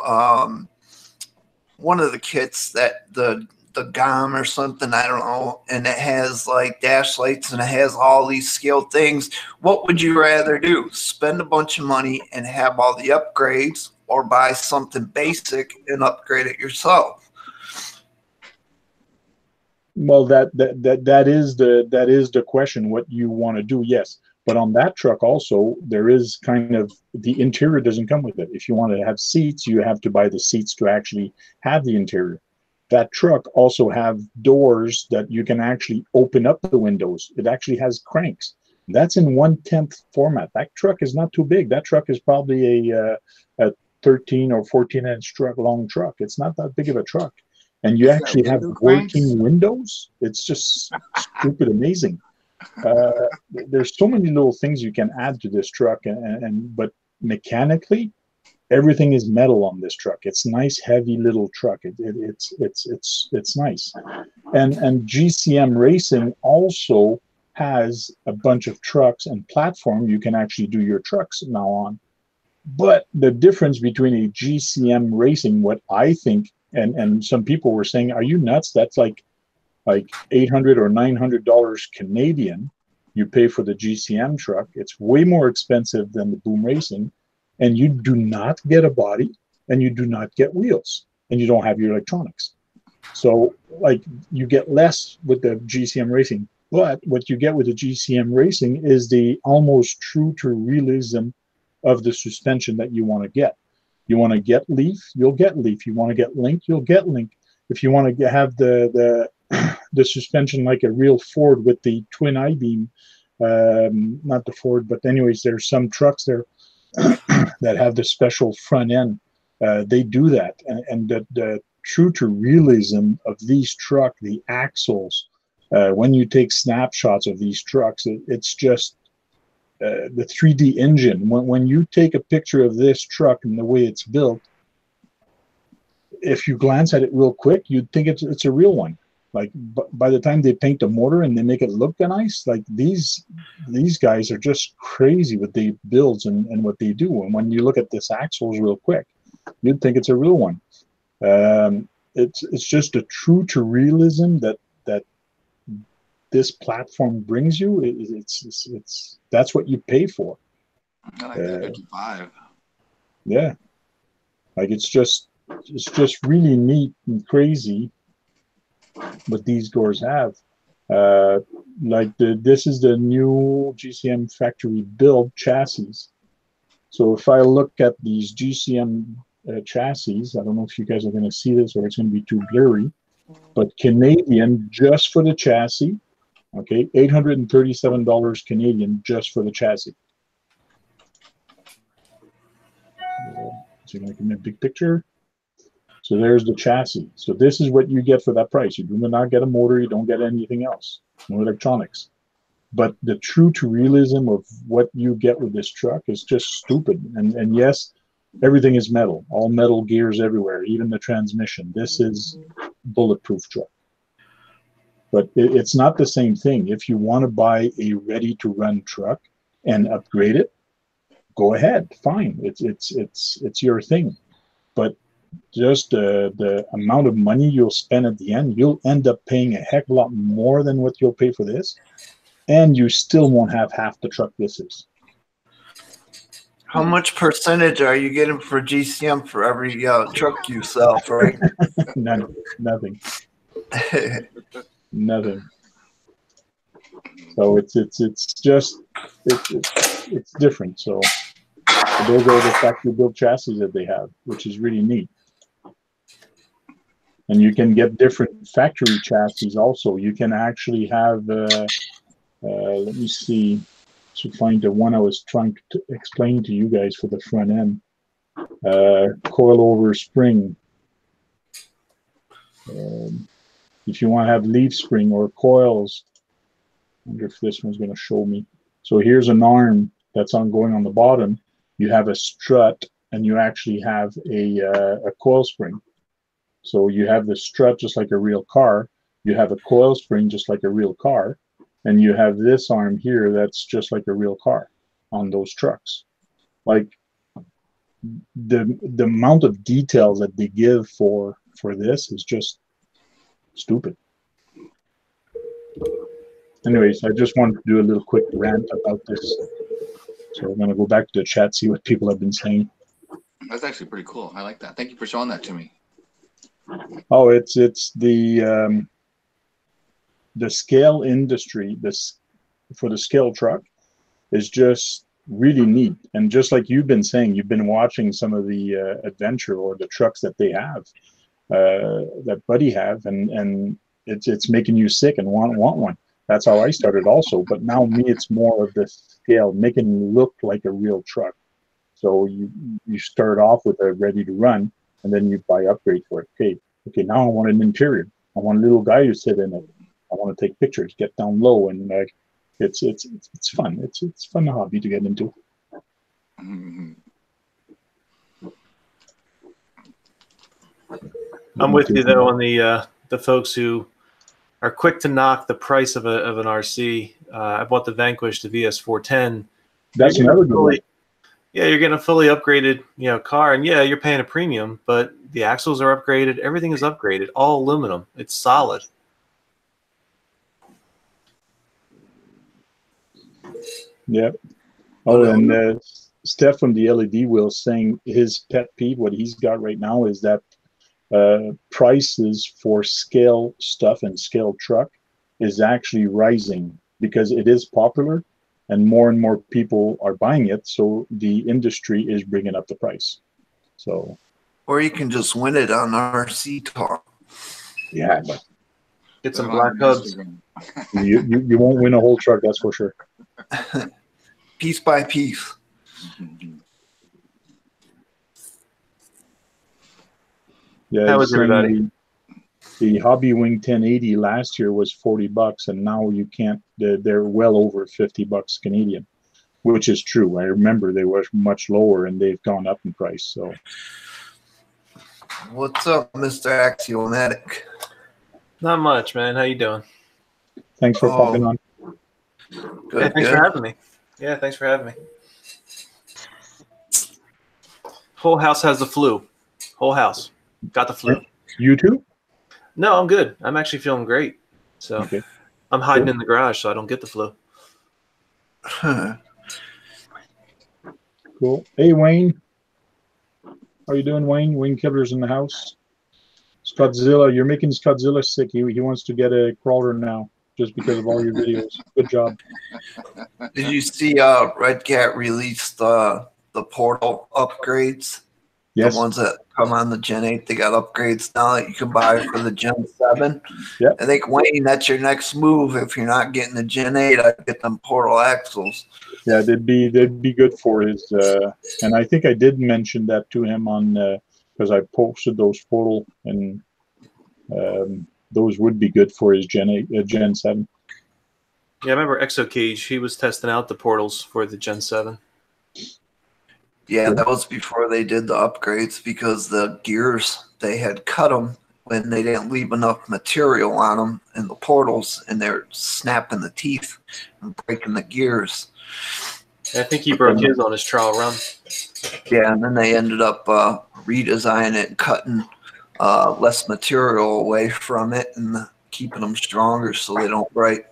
one of the kits that the GOM or something, I don't know, and it has like dash lights and it has all these scaled things. What would you rather do? Spend a bunch of money and have all the upgrades, or buy something basic and upgrade it yourself? Well, that is the question. What you want to do? Yes, but on that truck also there is kind of the interior doesn't come with it. If you want to have seats, you have to buy the seats to actually have the interior. That truck also have doors that you can actually open up the windows. It actually has cranks. That's in 1/10 format. That truck is not too big. That truck is probably a 13 or 14-inch truck, long truck. It's not that big of a truck. And you actually have working windows. It's just stupid amazing. There's so many little things you can add to this truck, but mechanically, everything is metal on this truck. It's nice, heavy little truck. It's nice. And GCM Racing also has a bunch of trucks and platform you can actually do your trucks now on. But the difference between a GCM Racing, what I think, and some people were saying, are you nuts? That's like $800 or $900 Canadian. You pay for the GCM truck. It's way more expensive than the Boom Racing, and you do not get a body, and you do not get wheels, and you don't have your electronics. So like you get less with the GCM Racing, but what you get with the GCM Racing is the almost true to realism of the suspension that you want to get. You want to get leaf, you'll get leaf. You want to get link, you'll get link. If you want to have the suspension like a real Ford with the twin I-beam, not the Ford, but anyways, there's some trucks there that have the special front end. They do that, and the true to realism of these trucks, the axles, when you take snapshots of these trucks, it's just the 3D engine. When you take a picture of this truck and the way it's built, if you glance at it real quick, you'd think it's a real one. Like by the time they paint the motor and they make it look nice, like these guys are just crazy with the builds and what they do. And when you look at this axles real quick, you'd think it's a real one. It's just a true to realism that this platform brings you. It's that's what you pay for. I like that 55. Yeah, like it's just really neat and crazy what these doors have. This is the new GCM factory build chassis. So if I look at these GCM chassis, I don't know if you guys are going to see this or it's going to be too blurry, but Canadian just for the chassis, okay, $837 Canadian just for the chassis. So you're going to give me a big picture. So there's the chassis. So this is what you get for that price. You do not get a motor. You don't get anything else. No electronics. But the true to realism of what you get with this truck is just stupid. And yes, everything is metal. All metal gears everywhere, even the transmission. This is bulletproof truck. But it's not the same thing. If you want to buy a ready-to-run truck and upgrade it, go ahead. Fine. It's your thing. But just the amount of money you'll spend at the end, you'll end up paying a heck of a lot more than what you'll pay for this, and you still won't have half the truck this is. How much percentage are you getting for GCM for every truck you sell, Frank? Nothing. Nothing. So it's different. So those are the factory built chassis that they have, which is really neat. And you can get different factory chassis also. You can actually have, let me see, to find the one I was trying to explain to you guys for the front end. Coil-over spring. If you want to have leaf spring or coils, I wonder if this one's going to show me. So here's an arm that's going on the bottom. You have a strut, and you actually have a coil spring. So you have the strut just like a real car. You have a coil spring just like a real car. And you have this arm here that's just like a real car on those trucks. Like the amount of details that they give for this is just stupid. Anyways, I just wanted to do a little quick rant about this. So I'm going to go back to the chat, see what people have been saying. That's actually pretty cool. I like that. Thank you for showing that to me. Oh, it's the scale industry. For the scale truck is just really neat. And just like you've been saying, you've been watching some of the adventure or the trucks that they have, that Buddy have, and it's making you sick and want one. That's how I started also. But now me, it's more of the scale, making it look like a real truck. So you start off with a ready to run, and then you buy upgrade for it. Okay, now I want an interior. I want a little guy to sit in it. I want to take pictures, get down low, and it's fun. It's fun hobby to get into. Mm-hmm. I'm with you though on the folks who are quick to knock the price of an RC. I bought the Vanquish, the VS410. That's another good one. Yeah, you're getting a fully upgraded, car, and yeah, you're paying a premium, but the axles are upgraded. Everything is upgraded, all aluminum. It's solid. Yeah. Oh, and Steph from the LED Wheel saying his pet peeve, what he's got right now, is that prices for scale stuff and scale truck is actually rising because it is popular and more people are buying it. So the industry is bringing up the price. So, or you can just win it on RC Talk. Yeah, but get some black hubs. You won't win a whole truck, that's for sure. Piece by piece. Yeah, how was everybody? The Hobby Wing 1080 last year was $40, and now you can't. They're well over $50 Canadian, which is true. I remember they were much lower, and they've gone up in price. So, what's up, Mr. Axiomatic? Not much, man. How you doing? Thanks for popping on. Good, yeah, thanks for having me. Yeah, thanks for having me. Whole house has the flu. Whole house got the flu. You too? No, I'm good. I'm actually feeling great. So Okay. I'm hiding in the garage so I don't get the flu. Cool. Hey, Wayne. How you doing, Wayne? Wayne Kibler's in the house. Scottzilla, you're making Scottzilla sick. He wants to get a crawler now just because of all your videos. Good job. Did you see Red Cat released the portal upgrades? Yes. The ones that come on the Gen 8, they got upgrades now that you can buy for the Gen 7. Yeah. I think, Wayne, that's your next move. If you're not getting the Gen 8, I'd get them portal axles. Yeah, they'd be good for his. And I think I did mention that to him on because I posted those portal, and those would be good for his Gen 8, Gen 7. Yeah, I remember ExoCage. He was testing out the portals for the Gen 7. Yeah, that was before they did the upgrades because the gears, they had cut them when they didn't leave enough material on them in the portals, and they're snapping the teeth and breaking the gears. I think he broke his on his trial run. Yeah, and then they ended up redesigning it and cutting less material away from it and keeping them stronger so they don't break.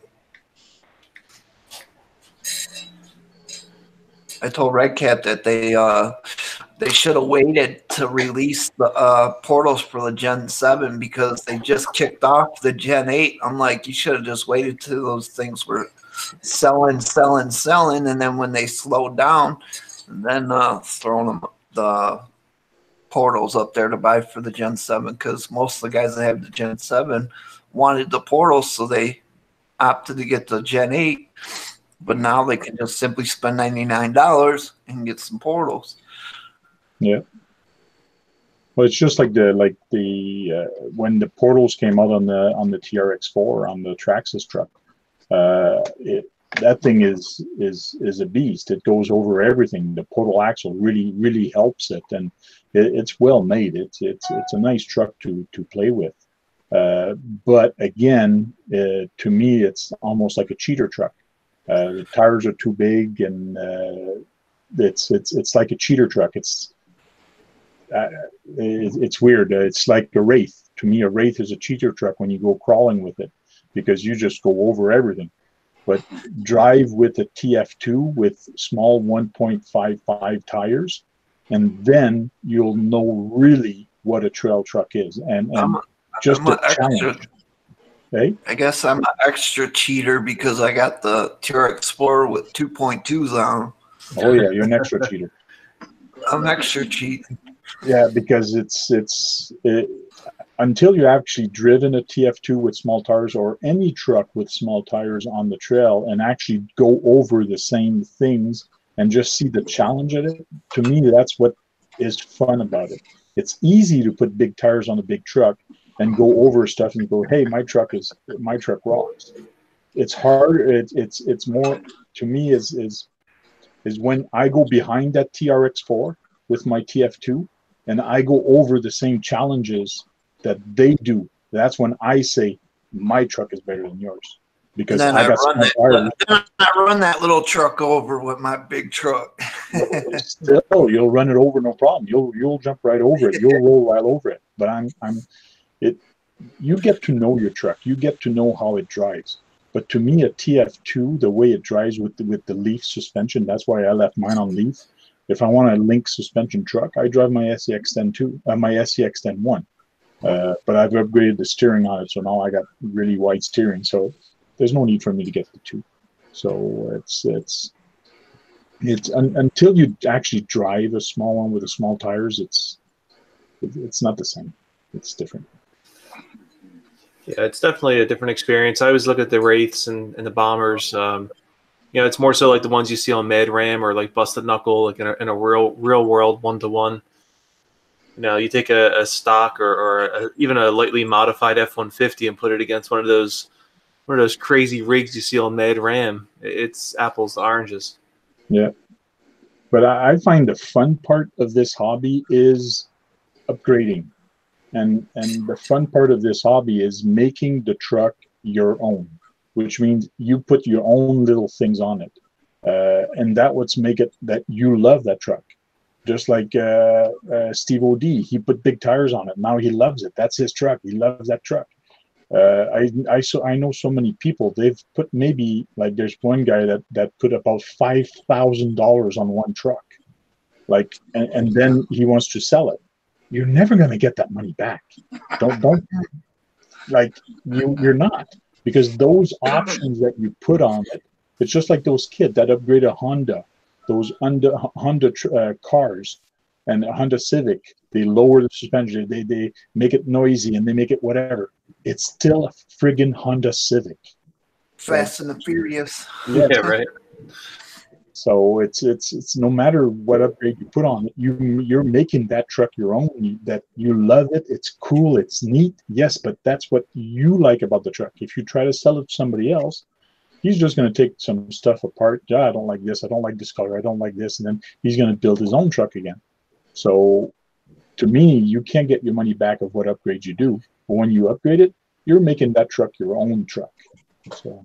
I told Red Cat that they should have waited to release the portals for the Gen 7 because they just kicked off the Gen 8. I'm like, you should have just waited till those things were selling, and then when they slowed down, then throwing them the portals up there to buy for the Gen 7 because most of the guys that have the Gen 7 wanted the portals, so they opted to get the Gen 8. But now they can just simply spend $99 and get some portals. Yeah. Well, it's just like the when the portals came out on the TRX4 on the Traxxas truck. That thing is a beast. It goes over everything. The portal axle really helps it, and it's well made. It's a nice truck to play with. But again, to me, it's almost like a cheater truck. The tires are too big, and it's like a cheater truck. It's weird. It's like a Wraith. To me, a Wraith is a cheater truck when you go crawling with it because you just go over everything. But drive with a TF2 with small 1.55 tires, and then you'll know really what a trail truck is. And just a challenge. Hey? I guess I'm an extra cheater because I got the TR Explorer with 2.2s on them. Oh yeah, you're an extra cheater. I'm extra cheating. Yeah, because until you've actually driven a TF2 with small tires or any truck with small tires on the trail and actually go over the same things and just see the challenge of it, to me, that's what is fun about it. It's easy to put big tires on a big truck and go over stuff and go, hey, my truck rocks. It's hard. It's more, to me, is when I go behind that TRX4 with my TF2 and I go over the same challenges that they do, that's when I say my truck is better than yours, because then I got I run that little truck over with my big truck. Still, you'll run it over, no problem. You'll jump right over it. You'll roll right over it. But you get to know your truck. You get to know how it drives. But to me, a TF2, the way it drives with the leaf suspension, that's why I left mine on leaf. If I want a link suspension truck, I drive my SCX-10 my SCX-10 but I've upgraded the steering on it, so now I got really wide steering. So there's no need for me to get the 2. So it's until you actually drive a small one with the small tires, it's not the same. It's different. Yeah, it's definitely a different experience. I always look at the Wraiths and the Bombers. You know, it's more so like the ones you see on Mad Ram or like Busted Knuckle, like in a real world 1-to-1. You know, you take a stock or even a lightly modified F-150 and put it against one of those crazy rigs you see on Mad Ram. It's apples to oranges. Yeah, but I find the fun part of this hobby is upgrading, and the fun part of this hobby is making the truck your own, which means you put your own little things on it, and that what's make it that you love that truck. Just like Steve O.D., he put big tires on it. Now he loves it. That's his truck. He loves that truck. I know so many people. They've put maybe, like, there's one guy that put about $5,000 on one truck, like, and then he wants to sell it. You're never going to get that money back. Don't like you're not, because those options that you put on it. It's just like those kids that upgrade a Honda. Those Honda cars and a Honda Civic, they lower the suspension, they make it noisy, and they make it whatever. It's still a friggin' Honda Civic. Fast and the Furious. Yeah, right. So it's no matter what upgrade you put on it, you're making that truck your own. That you love it. It's cool. It's neat. Yes, but that's what you like about the truck. If you try to sell it to somebody else, he's just going to take some stuff apart. Yeah, I don't like this. I don't like this color. I don't like this. And then he's going to build his own truck again. So to me, you can't get your money back of what upgrades you do. But when you upgrade it, you're making that truck your own truck. So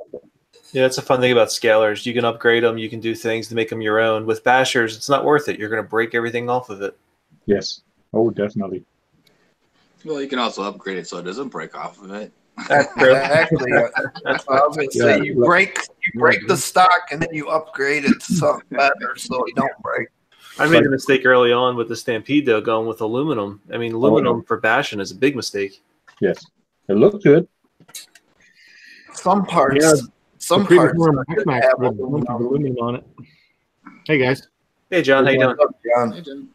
yeah, that's a fun thing about scalers. You can upgrade them. You can do things to make them your own. With bashers, it's not worth it. You're going to break everything off of it. Yes. Oh, definitely. Well, you can also upgrade it so it doesn't break off of it. That's true. Exactly. That's what I was going to say. You break the stock and then you upgrade it to something better so it don't break. I made a mistake early on with the Stampede, though, going with aluminum. I mean, aluminum for bashing is a big mistake. Yes. It looked good. Some parts. Yeah, some the parts Max have with a bunch of aluminum on it. Hey guys. Hey, John, how you doing? John. Hey, Jim.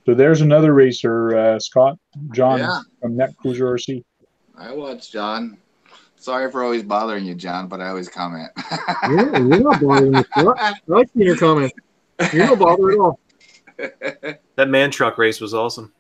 So there's another racer, Scott, John Yeah. from Net Cruiser RC. I watch, John. Sorry for always bothering you, John, but I always comment. You're not bothering me. I like seeing your comments. You're no bother at all. That man truck race was awesome.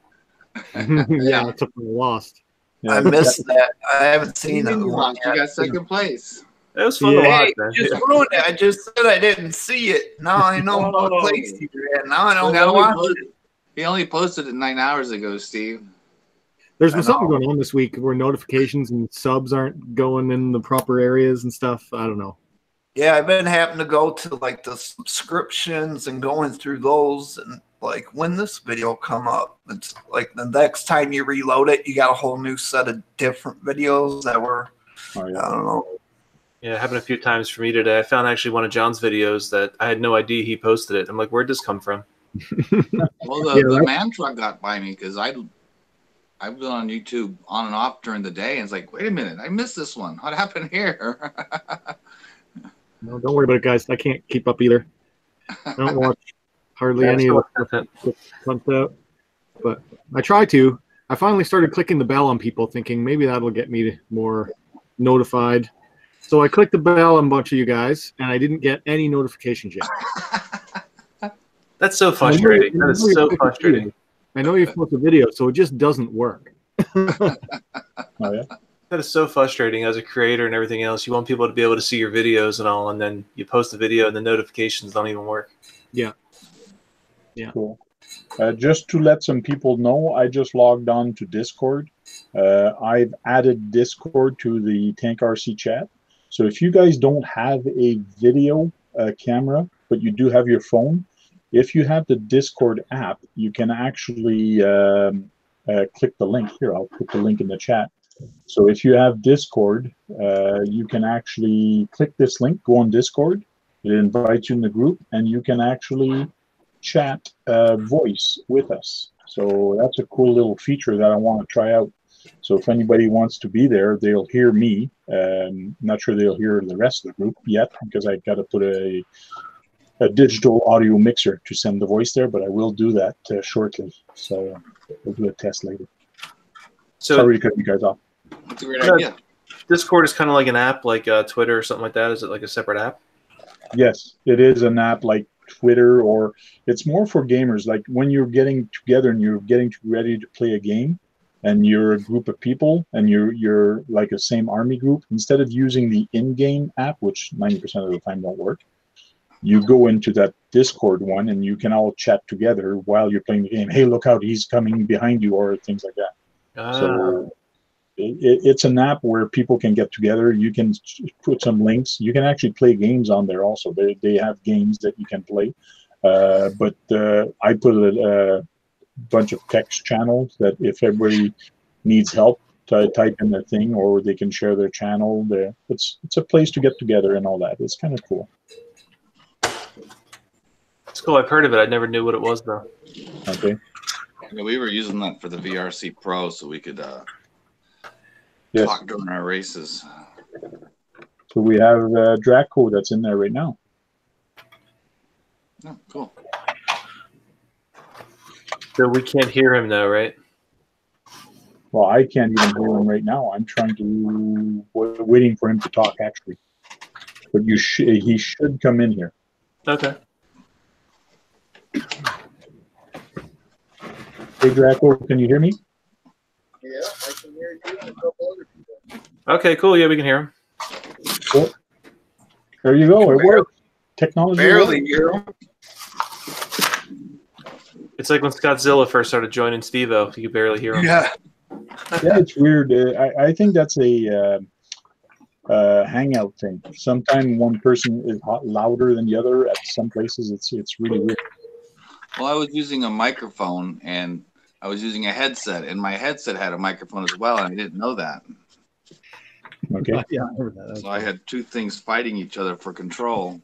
Yeah, it took me lost. Yeah, I missed that. I haven't seen that You one got yet. second place. It was fun to watch, Hey, man. you just ruined it. I just said I didn't see it. Now I know what place you're at. Now I don't He gotta only watch posted- it. He only posted it 9 hours ago, Steve. There's I been something know. going on this week where notifications and subs aren't going in the proper areas and stuff. I don't know. Yeah, I've been having to go to like the subscriptions and going through those, and like when this video come up, it's like the next time you reload it, you got a whole new set of different videos that were, Oh, I yeah. don't know. Yeah, it happened a few times for me today. I found actually one of John's videos that I had no idea he posted it. I'm like, where'd this come from? Well, the, Yeah, the right. man truck got by me because I've been on YouTube on and off during the day, and it's like, wait a minute, I missed this one. What happened here? No, don't worry about it, guys. I can't keep up either. I don't watch hardly Yeah, any so of the stuff that gets pumped out. But I try to. I finally started clicking the bell on people, thinking maybe that'll get me more notified. So I clicked the bell on a bunch of you guys, and I didn't get any notifications yet. That's so frustrating. That is so frustrating. I know you've posted a video, so it just doesn't work. Oh, yeah. That is so frustrating as a creator and everything else. You want people to be able to see your videos and all, and then you post a video and the notifications don't even work. Yeah. Cool. Just to let some people know, I just logged on to Discord. I've added Discord to the Tank RC chat. So if you guys don't have a video camera, but you do have your phone, if you have the Discord app, you can actually click the link. Here, I'll put the link in the chat. So if you have Discord, you can actually click this link, go on Discord. It invites you in the group, and you can actually chat voice with us. So that's a cool little feature that I want to try out. So if anybody wants to be there, they'll hear me. Not sure they'll hear the rest of the group yet, because I got to put a digital audio mixer to send the voice there, but I will do that shortly. So we'll do a test later. So sorry to cut you guys off. That's a great idea. Discord is kind of like an app, like Twitter or something like that. Is it like a separate app? Yes, it is an app like Twitter, or it's more for gamers. Like when you're getting together and you're getting ready to play a game, and you're a group of people, and you're like a same army group. Instead of using the in-game app, which 90% of the time don't work, you go into that Discord one, and you can all chat together while you're playing the game. Hey, look out, he's coming behind you, or things like that. So it's an app where people can get together. You can put some links. You can actually play games on there also. They have games that you can play. But I put a bunch of text channels that if everybody needs help, type in their thing, or they can share their channel. It's a place to get together and all that. It's kind of cool. It's cool. I've heard of it. I never knew what it was, though. Okay. Yeah, we were using that for the VRC Pro, so we could Yes. talk during our races. So we have Draco that's in there right now. Oh, cool. So we can't hear him, though, right? Well, I can't even hear him right now. I'm trying to waiting for him to talk, actually. But he should come in here. Okay. Hey, Draco, can you hear me? Yeah, I can hear you and a couple other people. Okay, cool. Yeah, we can hear him. Cool. There you go. It works. Technology. Barely works. hear him. It's like when Scottzilla first started joining Steve-O. You could barely hear him. Yeah. Yeah, it's weird. I think that's a hangout thing. Sometimes one person is louder than the other. At some places, it's really weird. Well, I was using a microphone, and I was using a headset, and my headset had a microphone as well, and I didn't know that. Okay. Yeah, I heard that. So I had two things fighting each other for control.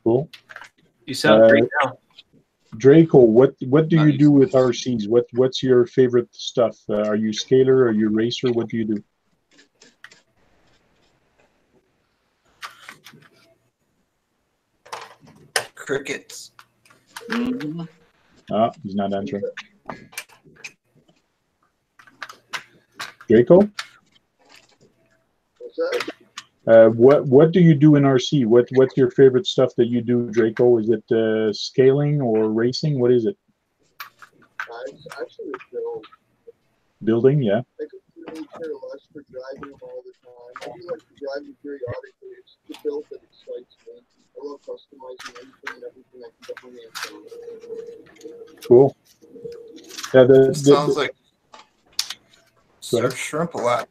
Cool. You sound great now. Draco, what do you do with RCs? What's your favorite stuff? Are you scaler? Are you racer? What do you do? Crickets. Mm-hmm. Ah, he's not answering. Draco? What's that? What do you do in RC? What's your favorite stuff that you do, Draco? Is it scaling or racing? What is it? It's actually build. Building, yeah. I could really care less for driving them all the time. I do like to drive them periodically. It's the build that excites me. I love customizing anything and everything I can get my hands on. Cool. Yeah, Sounds like Sir Shrimp a lot.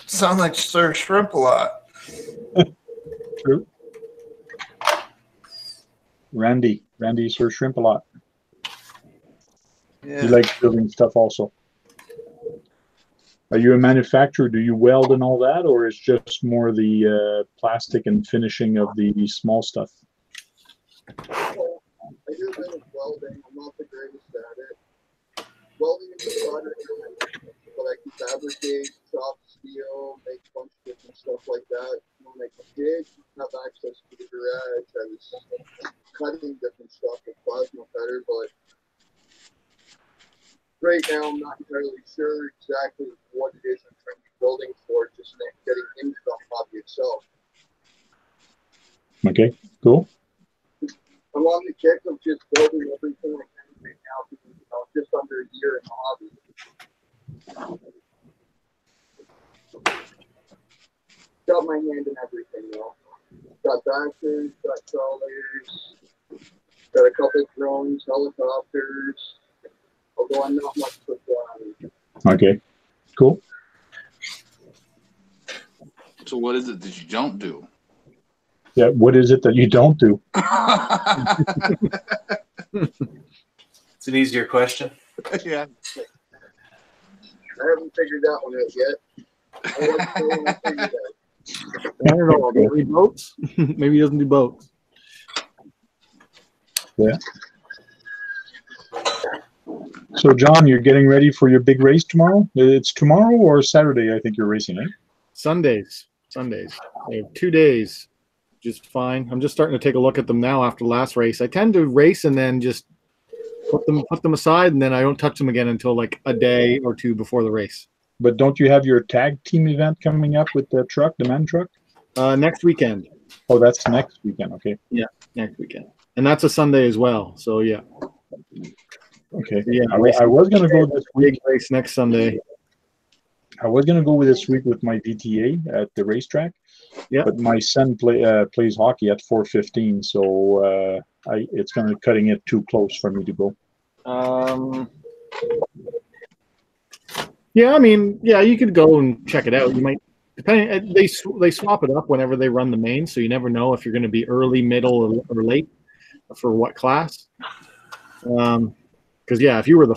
Sounds like Sir Shrimp a lot. True. Randy Sir Shrimp a lot. Yeah. He likes building stuff also. Are you a manufacturer? Do you weld and all that, or is just more the plastic and finishing of the small stuff? Well, I do a bit of welding. I'm not the greatest at it. Welding is a product, but I can fabricate, chop steel, make a bunch of different stuff like that. When I did have access to the garage, I was cutting different stuff with plasma cutter, but right now I'm not entirely sure exactly what it is I'm trying to be building for, just getting into the hobby itself. Okay, cool. I'm on the kick of just building everything I can right now, because just under a year in the hobby. Got my hand in everything though. Got bashers, got crawlers, Got a couple drones, helicopters. Although I'm not much for flying. Okay, cool. So what is it that you don't do? Yeah, what is it that you don't do? It's an easier question. Yeah. I haven't figured that one out yet. I want to figure it out. I don't know. Maybe boats. Maybe he doesn't do boats. Yeah. So, John, you're getting ready for your big race tomorrow? It's tomorrow or Saturday, I think you're racing, eh? Sundays. I have 2 days. Just fine. I'm just starting to take a look at them now after the last race. I tend to race and then just put them aside, and then I don't touch them again until like a day or two before the race. But don't you have your tag team event coming up with the truck, the man truck? Next weekend. Oh, that's next weekend. Okay. Yeah, next weekend. And that's a Sunday as well. So, yeah. Okay. Yeah, I was going to go this week. Big race next Sunday. I was going to go this week with my VTA at the racetrack. Yeah. But my son plays hockey at 4:15, so it's going to be cutting it too close for me to go. Yeah, I mean, yeah, you could go and check it out. You might, depending. They swap it up whenever they run the main, so you never know if you're going to be early, middle, or late for what class. Because yeah, if you were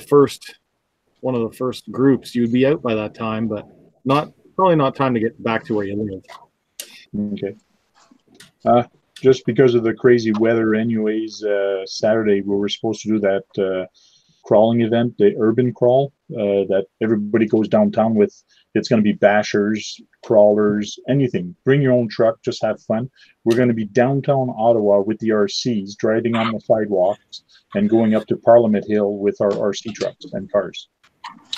one of the first groups, you'd be out by that time, but probably not time to get back to where you live. Okay. Just because of the crazy weather, anyways, Saturday we were supposed to do that crawling event, the urban crawl, that everybody goes downtown with. It's going to be bashers, crawlers, anything. Bring your own truck, just have fun. We're going to be downtown Ottawa with the RCs, driving on the sidewalks and going up to Parliament Hill with our RC trucks and cars.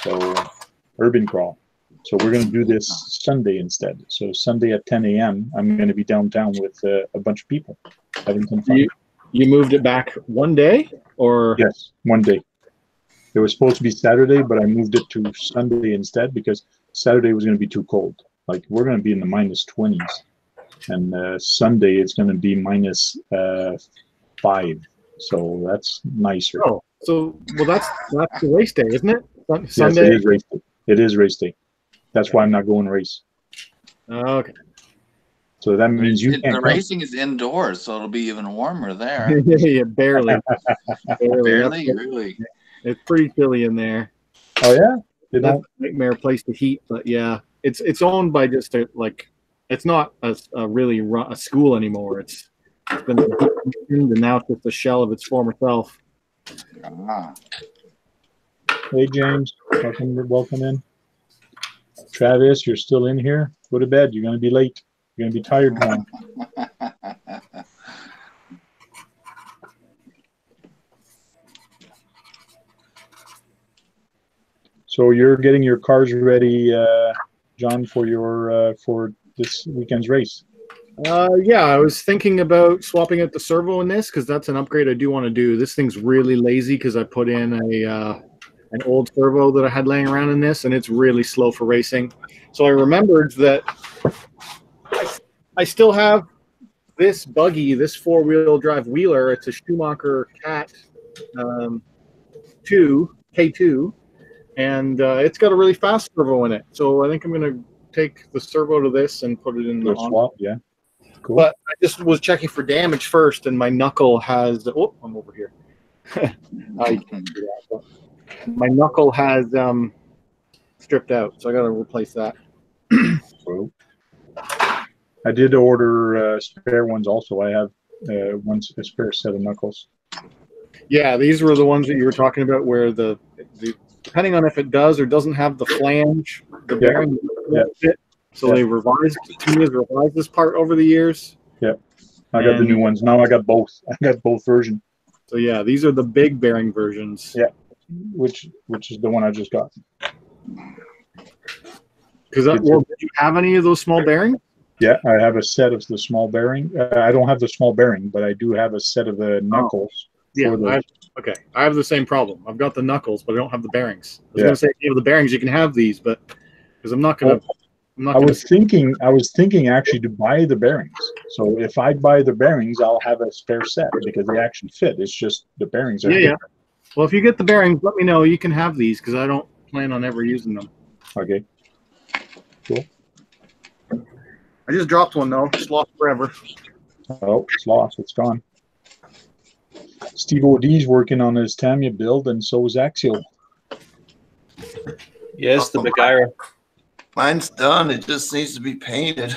So, urban crawl. So we're going to do this Sunday instead. So Sunday at 10 a.m., I'm going to be downtown with a bunch of people having some fun. You moved it back one day, or? Yes, one day. It was supposed to be Saturday, but I moved it to Sunday instead because Saturday was going to be too cold. Like, we're going to be in the minus 20s. And Sunday, it's going to be minus 5. So that's nicer. Oh, so, well, that's the race day, isn't it? Sunday? Yes, it is race day. It is race day. That's why I'm not going to race. Okay. So that means you can't. The racing is indoors, so it'll be even warmer there. Yeah, barely. Barely, really. It's pretty chilly in there. Oh yeah, That's a nightmare place to heat. But yeah, it's owned by just it's not a school anymore. It's been and now it's just a shell of its former self. Ah. Hey James, welcome in. Travis, you're still in here. Go to bed. You're going to be late. You're going to be tired tomorrow. So you're getting your cars ready, John, for this weekend's race. Yeah, I was thinking about swapping out the servo in this because that's an upgrade I do want to do. This thing's really lazy because I put in an old servo that I had laying around in this, and it's really slow for racing. So I remembered that I still have this buggy, this 4-wheel drive wheeler. It's a Schumacher Cat 2 K2. And it's got a really fast servo in it. So I think I'm going to take the servo to this and put it in the swap. Yeah, cool. But I just was checking for damage first, and my knuckle has... Oh, I'm over here. I can't do that. But my knuckle has stripped out, so I got to replace that. Cool. I did order spare ones also. I have a spare set of knuckles. Yeah, these were the ones that you were talking about where the depending on if it does or doesn't have the flange, the bearing fit. So they revised this part over the years. Yeah. I got the new ones. Now I got both. I got both versions. So yeah, these are the big bearing versions. Yeah. Which is the one I just got. Because did you have any of those small bearings? Yeah, I have a set of the small bearing. I don't have the small bearing, but I do have a set of the knuckles. Yeah, okay. I have the same problem. I've got the knuckles, but I don't have the bearings. I was going to say, if you have the bearings, you can have these, but because I'm not going I'm not I gonna was thinking actually to buy the bearings. So if I buy the bearings, I'll have a spare set because they actually fit. It's just the bearings are different. Well, if you get the bearings, let me know. You can have these because I don't plan on ever using them. Okay. Cool. I just dropped one though. It's lost forever. Oh, it's lost. It's gone. Steve OD's working on his Tamiya build, and so is Axial. Yes, the Bagheera. Mine's done. It just needs to be painted.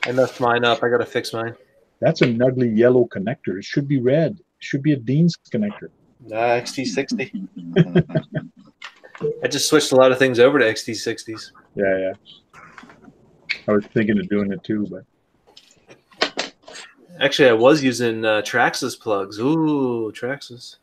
I messed mine up. I got to fix mine. That's an ugly yellow connector. It should be red. It should be a Dean's connector. XT60. I just switched a lot of things over to XT60s. Yeah. I was thinking of doing it too, but actually, I was using Traxxas plugs. Ooh, Traxxas.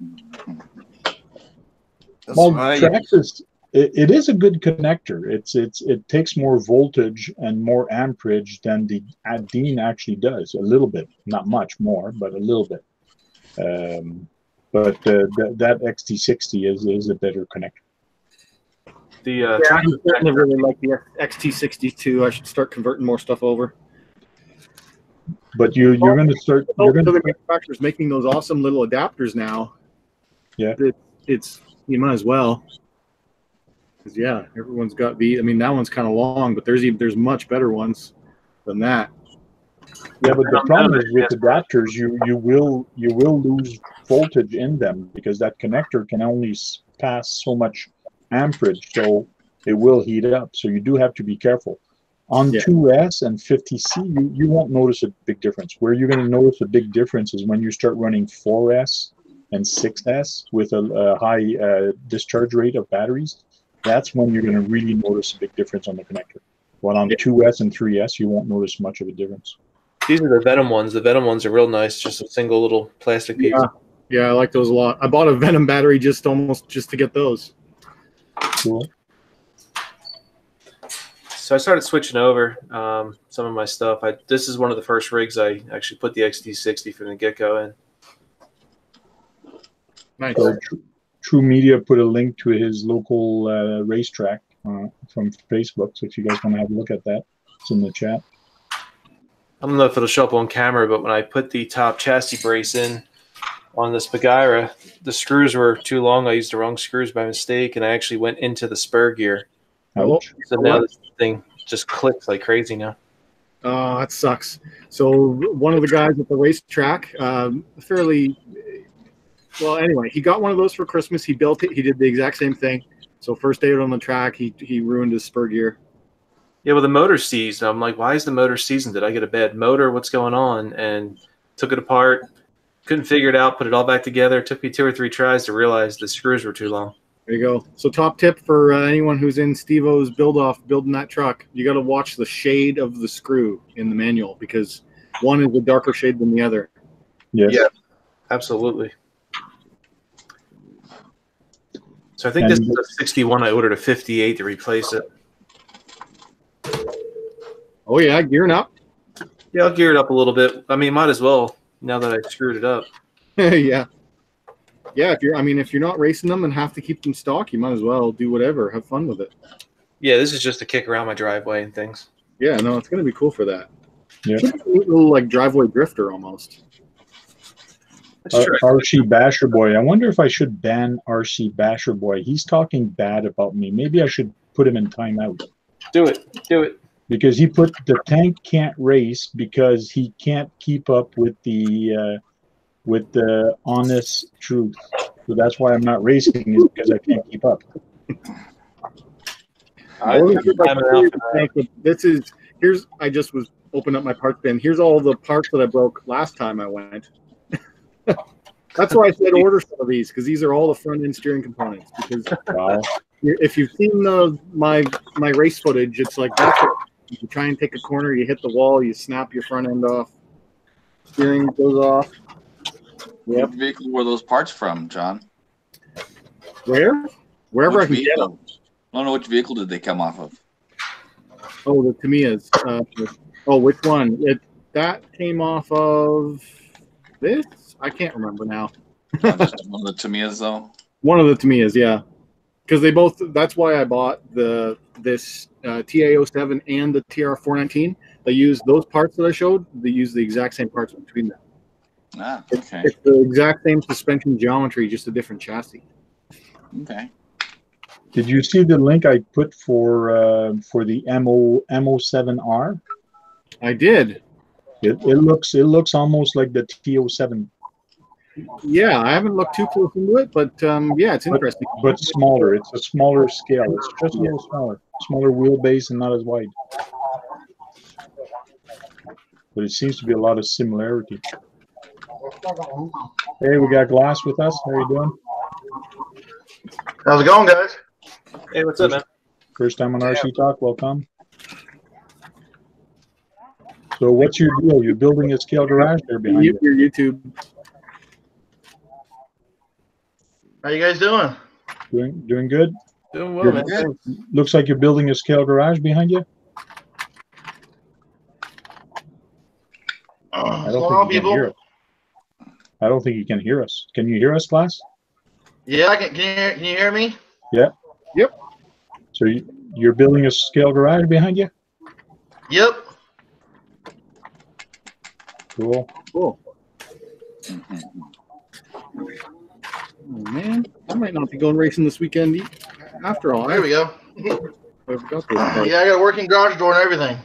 Well, Traxxas, it is a good connector. It takes more voltage and more amperage than the Dean actually does. A little bit, not much more, but a little bit. But that XT60 is a better connector. I'm starting to really like the XT62. I should start converting more stuff over. But you're going to start. The manufacturer's making those awesome little adapters now. Yeah, it's you might as well. Yeah, everyone's got the. I mean, that one's kind of long, but there's much better ones than that. Yeah, but the problem is with adapters, you will lose voltage in them because that connector can only pass so much amperage, so it will heat up. So you do have to be careful. On 2S and 50C, you won't notice a big difference. Where you're going to notice a big difference is when you start running 4S and 6S with a high discharge rate of batteries. That's when you're going to really notice a big difference on the connector. While on 2S and 3S, you won't notice much of a difference. These are the Venom ones. The Venom ones are real nice. Just a single little plastic piece. Yeah, I like those a lot. I bought a Venom battery just to get those. Cool. So I started switching over some of my stuff. This is one of the first rigs I actually put the XT60 from the get-go in. Nice. So True Media put a link to his local racetrack from Facebook. So if you guys want to have a look at that, it's in the chat. I don't know if it'll show up on camera, but when I put the top chassis brace in on this Bagheera, the screws were too long. I used the wrong screws by mistake, and I actually went into the spur gear. Ouch. So now this thing just clicks like crazy now. Oh, that sucks. So one of the guys at the racetrack, anyway, he got one of those for Christmas. He built it. He did the exact same thing. So first day out on the track, he ruined his spur gear. Yeah, well, the motor seized. I'm like, why is the motor seizing? Did I get a bad motor? What's going on? And took it apart. Couldn't figure it out. Put it all back together. It took me 2 or 3 tries to realize the screws were too long. There you go. So top tip for anyone who's in Steve-O's building that truck, you got to watch the shade of the screw in the manual because one is a darker shade than the other. Yes. Yeah, absolutely. So I think this is a 61. I ordered a 58 to replace it. Oh, yeah, gearing up. Yeah, I'll gear it up a little bit. I mean, might as well now that I screwed it up. Yeah. Yeah, if you're not racing them and have to keep them stock, you might as well do whatever. Have fun with it. Yeah, this is just a kick around my driveway and things. Yeah, no, it's going to be cool for that. Yeah. It's a little like driveway drifter almost. RC Basher Boy. I wonder if I should ban RC Basher Boy. He's talking bad about me. Maybe I should put him in timeout. Do it. Because he put the tank can't race because he can't keep up with the honest truth. So that's why I'm not racing, is because I can't keep up. I just was opening up my parts bin. Here's all the parts that I broke last time I went. That's why I said order some of these, because these are all the front end steering components. Because if you've seen my race footage, it's like that's it. You try and take a corner, you hit the wall, you snap your front end off, steering goes off. Yep. What vehicle were those parts from, John? Wherever I can get them. I don't know which vehicle did they come off of. Oh, the Tamiya's. Which one? That came off of this? I can't remember now. Just one of the Tamiya's, though? One of the Tamiya's, yeah. because they both. That's why I bought this TA07 and the TR419. They use those parts that I showed. They use the exact same parts between them. Ah, okay. It's the exact same suspension geometry, just a different chassis. Okay. Did you see the link I put for the MO7R? I did. It looks almost like the TO7, Yeah, I haven't looked too close into it, but yeah, it's interesting. but smaller. It's a smaller scale. It's just a little smaller wheelbase and not as wide. But it seems to be a lot of similarity. Hey, we got Glass with us. How are you doing? How's it going, guys? Hey, what's up, man? First time on RC Talk. Welcome. So what's your deal? You're building a scale garage there behind you. Your YouTube. How you guys doing? Doing good? Doing well, man. Looks like you're building a scale garage behind you. I don't think you can hear us. I don't think you can hear us. Can you hear us, Glass? Yeah, I can. Can you hear me? Yeah. Yep. So you're building a scale garage behind you? Yep. Cool. Cool. Oh, man, I might not be going racing this weekend after all. There we go. I forgot those parts. Yeah, I got a working garage door and everything.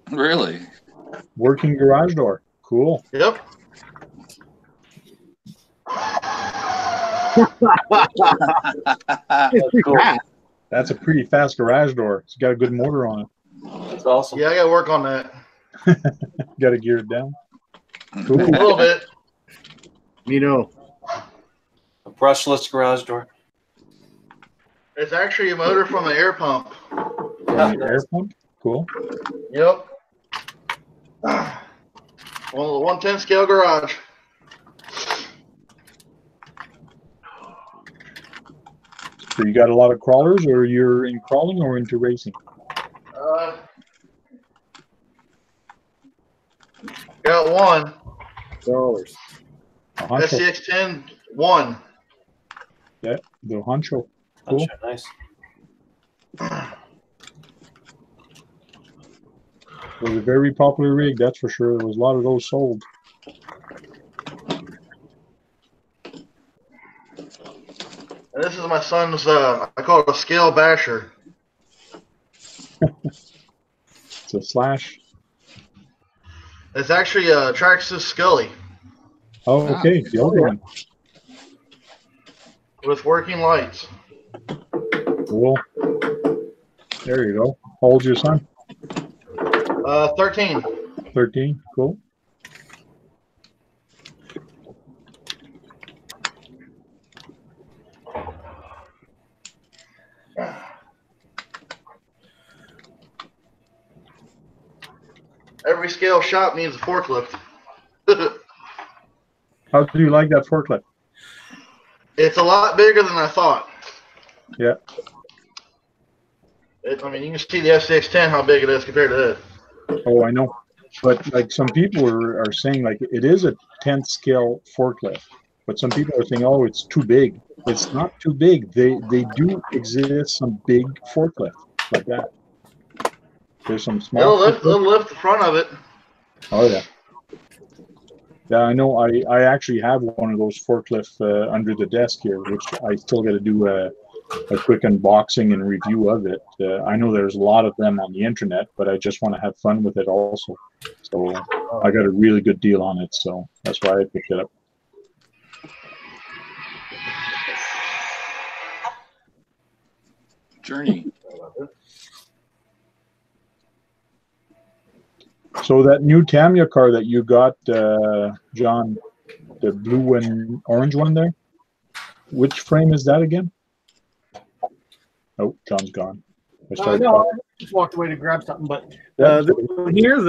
Really? Working garage door. Cool. Yep. It's pretty Cool. fast. That's a pretty fast garage door. It's got a good motor on it. That's awesome. Yeah, I got to work on that Got to gear it down. a Cool. little bit. You know. A brushless garage door. It's actually a motor from an air pump. Air pump. Cool. Yep. Well, the 110 scale garage. So you got a lot of crawlers, or you're in crawling or into racing? Got one. $1. A honcho. SCX10 1. Yeah, the honcho. Cool. Cool. Nice. It was a very popular rig, that's for sure. There was a lot of those sold. And this is my son's, I call it a scale basher. It's a Slash. It's actually a Traxxas Scully Oh, okay. The other one. with working lights. Cool. There you go. How old's your son? 13. 13. Cool. Every scale shop needs a forklift. How do you like that forklift? It's a lot bigger than I thought. Yeah. I mean, you can see the SCX10, how big it is compared to this. Oh, I know. But like some people are saying like it is a 10th scale forklift, but some people are saying, oh, it's too big. It's not too big. They do exist some big forklifts like that. There's some small. They'll lift the front of it. Oh yeah. Yeah, I know. I actually have one of those forklifts under the desk here, which I still got to do a quick unboxing and review of it. I know there's a lot of them on the internet, but I just want to have fun with it also. So I got a really good deal on it, so that's why I picked it up. Journey. So that new Tamiya car that you got, John, the blue and orange one there, which frame is that again? Oh, John's gone. No, I just walked away to grab something, but Yeah. here,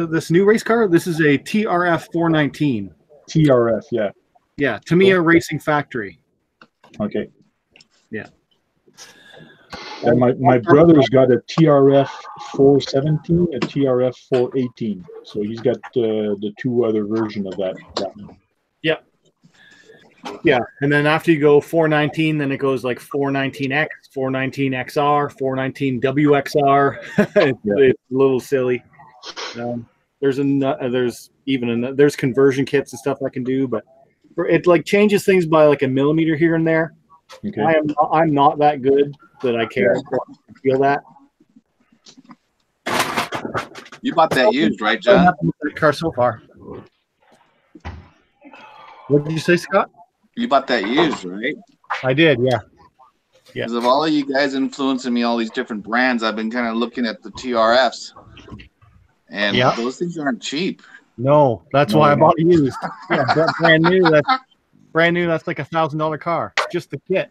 this new race car, this is a TRF 419. TRF, yeah. Yeah, Tamiya Racing Factory. Okay. Yeah. And my brother's got a TRF 417, a TRF 418. So he's got the two other version of that one. Yeah. Yeah, and then after you go 419, then it goes like 419X, 419XR, 419WXR. It's a little silly. There's there's conversion kits and stuff I can do, but it like changes things by like a millimeter here and there. Okay. I'm not that good that I care to feel that. You bought that used, right, John? That car so far. What did you say, Scott? You bought that used, right? I did, yeah. Because of all of you guys influencing me, all these different brands, I've been kind of looking at the TRFs, and those things aren't cheap. No, that's why I bought used. Yeah, that's brand new. That's like $1,000 car, just the kit.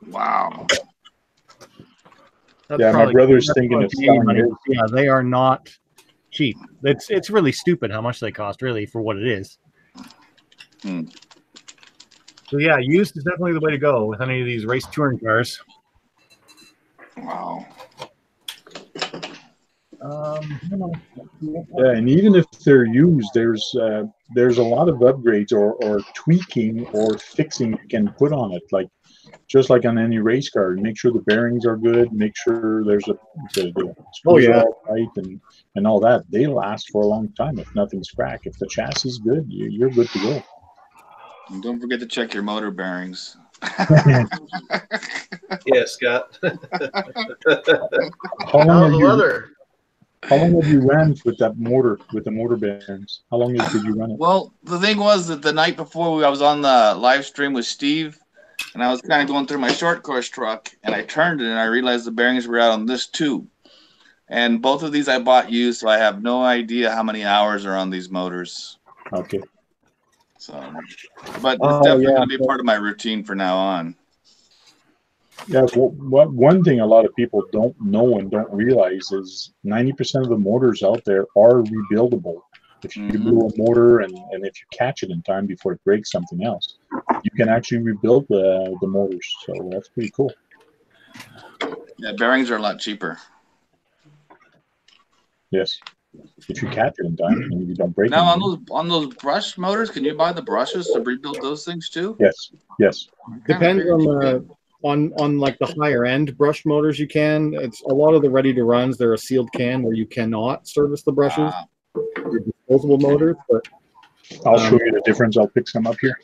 Wow. Yeah, my brother's thinking of selling his. Yeah, they are not cheap. It's really stupid how much they cost, really, for what it is. So yeah, used is definitely the way to go with any of these race touring cars. Wow. Yeah, and even if they're used, there's a lot of upgrades or tweaking or fixing you can put on it, like just like on any race car. Make sure the bearings are good. Make sure there's the screws are all right and all that. They last for a long time if nothing's cracked. If the chassis is good, you're good to go. And don't forget to check your motor bearings. Yeah, Scott. How long have you ran with that motor, with the motor bearings? How long did you run it? Well, the thing was that the night before I was on the live stream with Steve, and I was kind of going through my short course truck, and I turned it, and I realized the bearings were out on this too. And both of these I bought used, so I have no idea how many hours are on these motors. Okay. So, but it's definitely going to be a part of my routine from now on. Yeah, well, one thing a lot of people don't know and don't realize is 90% of the motors out there are rebuildable. If you blew a motor and if you catch it in time before it breaks something else, you can actually rebuild the motors. So that's pretty cool. Yeah, bearings are a lot cheaper. Yes, if you catch it in time and you don't break it. Now on those brush motors, can you buy the brushes to rebuild those things too? Yes. Depends on like the higher end brush motors. You can. It's a lot of the ready to runs. They're a sealed can where you cannot service the brushes. They're disposable motors, but I'll show you the difference. I'll pick some up here.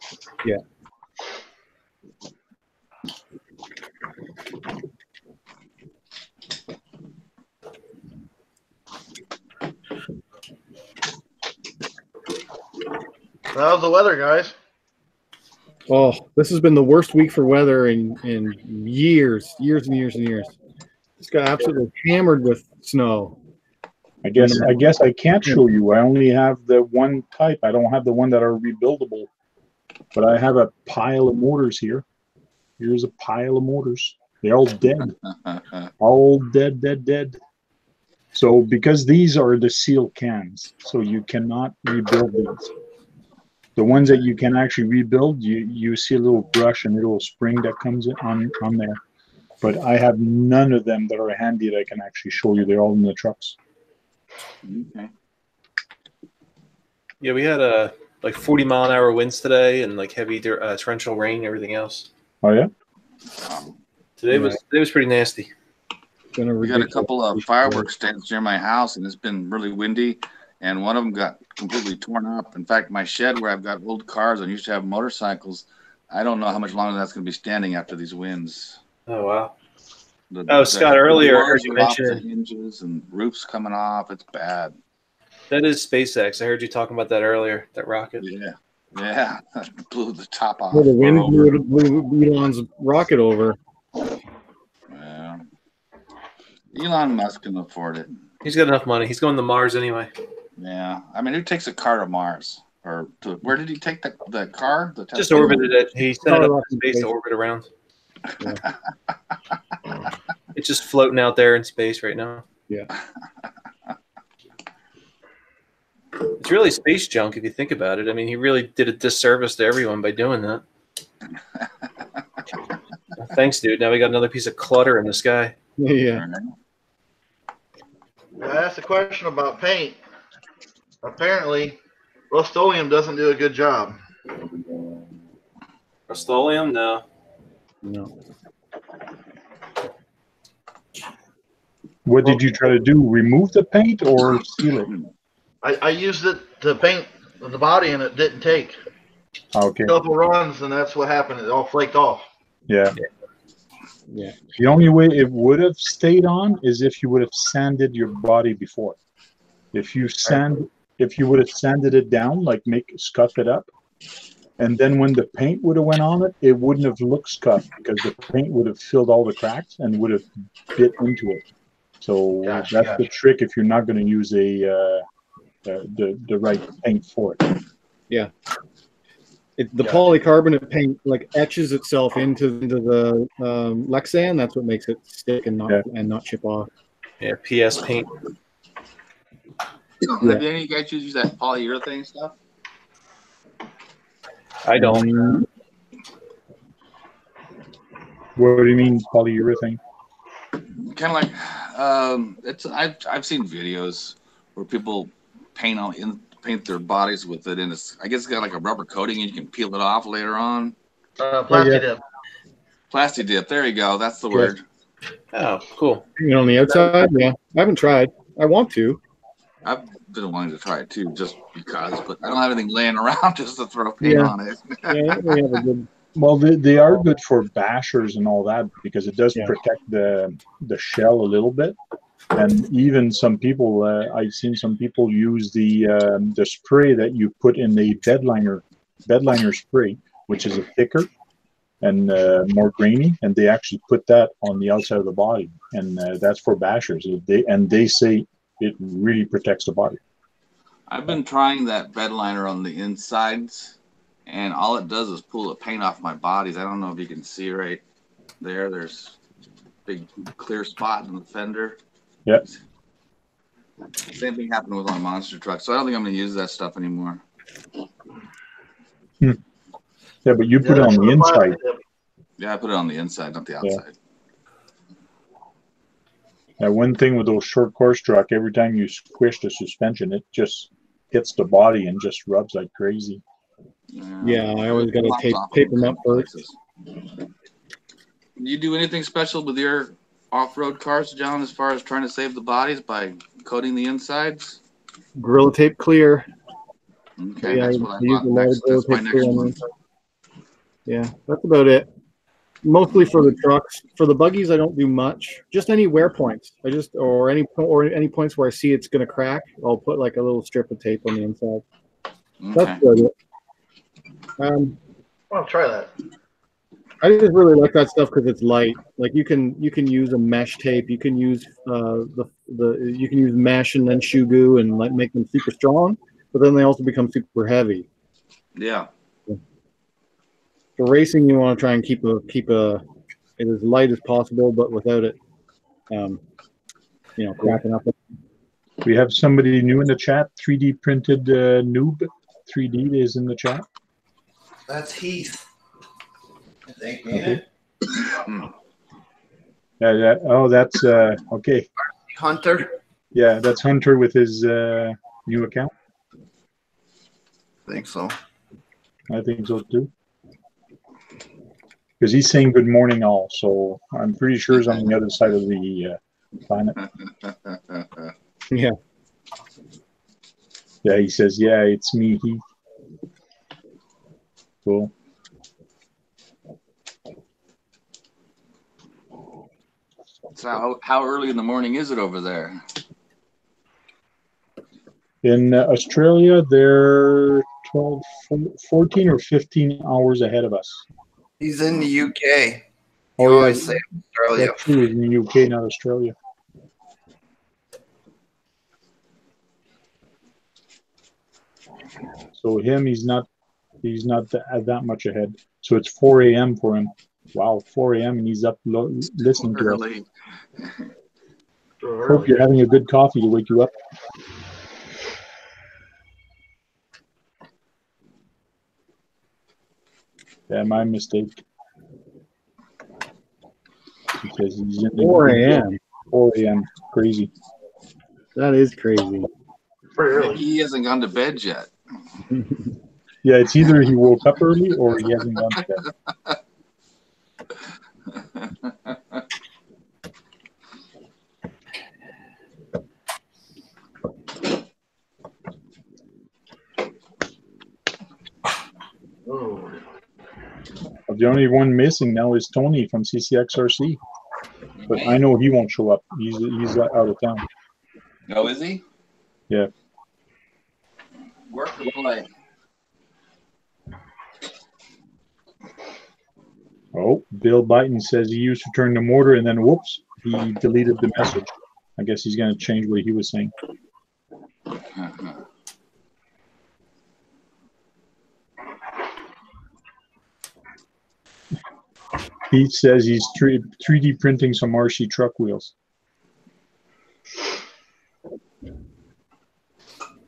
Yeah. How's the weather, guys? Oh, this has been the worst week for weather in years. It's got absolutely hammered with snow. I guess I can't show you. I only have the one type. I don't have the one that are rebuildable. But I have a pile of motors here. Here's a pile of motors. They're all dead. All dead. So because these are the sealed cans, so you cannot rebuild these. The ones that you can actually rebuild, you see a little brush and a little spring that comes on there. But I have none of them that are handy that I can actually show you. They're all in the trucks. Okay. Yeah, we had like 40-mile-an-hour winds today and like heavy torrential rain and everything else. Oh yeah. Today was pretty nasty. We got a couple of fireworks stands near my house, and it's been really windy. And one of them got completely torn up. In fact, my shed where I've got old cars and used to have motorcycles, I don't know how much longer that's going to be standing after these winds. Oh wow. Scott, earlier I heard you mention hinges and roofs coming off. It's bad. That is SpaceX. I heard you talking about that earlier. That rocket. Yeah, blew the top off. Well, the wind blew Elon's rocket over. Yeah. Elon Musk can afford it. He's got enough money. He's going to Mars anyway. Yeah, I mean, who takes a car to Mars? Or where did he take the car? Just orbited it. He sent it up in space to orbit around. Yeah. It's just floating out there in space right now. Yeah. It's really space junk if you think about it. I mean, he really did a disservice to everyone by doing that. Thanks, dude. Now we got another piece of clutter in the sky. Yeah. I asked a question about paint. Apparently, Rust-Oleum doesn't do a good job. Rust-Oleum? No. No. What did you try to do? Remove the paint or seal it? I used it to paint the body and it didn't take. Okay. A couple runs and that's what happened. It all flaked off. Yeah. Yeah. The only way it would have stayed on is if you would have sanded your body before. If you would have sanded it down, like scuff it up, and then when the paint would have went on it, it wouldn't have looked scuffed because the paint would have filled all the cracks and would have bit into it. So that's the trick if you're not going to use the right paint for it. Yeah. The polycarbonate paint like etches itself into the Lexan. That's what makes it stick and not chip off. Yeah, PS paint. Have any of you guys use that polyurethane stuff? I don't. What do you mean polyurethane? Kind of like I've seen videos where people paint their bodies with it, and I guess it's got like a rubber coating, and you can peel it off later on. Plastic dip. Plastic dip. There you go. That's the word. Oh, cool. On the outside, yeah. I haven't tried. I want to. I've been wanting to try it too, just because, but I don't have anything laying around just to throw paint on it. Yeah, we have a good. Well, they are good for bashers and all that because it does protect the shell a little bit. And even some people, I've seen some people use the spray that you put in the bedliner spray, which is a thicker and more grainy, and they actually put that on the outside of the body, and that's for bashers. They say it really protects the body. I've been trying that bed liner on the insides, and all it does is pull the paint off my bodies. I don't know if you can see right there. There's a big clear spot in the fender. Yep. Same thing happened with my monster truck, so I don't think I'm going to use that stuff anymore. Yeah, but you put it on the inside. Yeah, I put it on the inside, not the outside. Now, one thing with those short course truck, every time you squish the suspension, it just hits the body and just rubs like crazy. Yeah, I always got to tape them up first. Do you do anything special with your off-road cars, John, as far as trying to save the bodies by coating the insides? Gorilla Tape Clear. Okay, that's what I bought next. That's my next one. Yeah, that's about it. Mostly for the trucks. For the buggies, I don't do much. Just any wear points. Or any points where I see it's going to crack, I'll put like a little strip of tape on the inside. Okay. That's good. I'll try that. I just really like that stuff because it's light. Like you can use a mesh tape. You can use you can use mesh and then shoe glue and like make them super strong, but then they also become super heavy. Yeah. For racing, you want to try and keep it as light as possible, but without it, cracking up. We have somebody new in the chat. 3D printed noob. 3D is in the chat. That's Heath. I think, okay. That's okay. Hunter. Yeah, that's Hunter with his new account. I think so. I think so too. Because he's saying good morning all, so I'm pretty sure he's on the other side of the planet. Yeah. Yeah, he says, yeah, it's me, Heath. Cool. So how early in the morning is it over there? In Australia, they're 14 or 15 hours ahead of us. He's in the UK. Oh, you always say Australia. That's true. He's in the UK, not Australia. So he's not that much ahead. So it's 4 a.m. for him. Wow, 4 a.m. and he's up listening to us. Hope you're having a good coffee to wake you up. Yeah, my mistake. Because he's in 4 a.m. 4 a.m. Crazy. That is crazy. He hasn't gone to bed yet. Yeah, it's either he woke up early or he hasn't gone to bed. Oh. The only one missing now is Tony from CCXRC. But I know he won't show up. He's out of town. Oh, is he? Yeah. Work the play. Oh, Bill Biden says he used to turn the motor and then whoops, he deleted the message. I guess he's going to change what he was saying. Pete says he's 3D printing some RC truck wheels.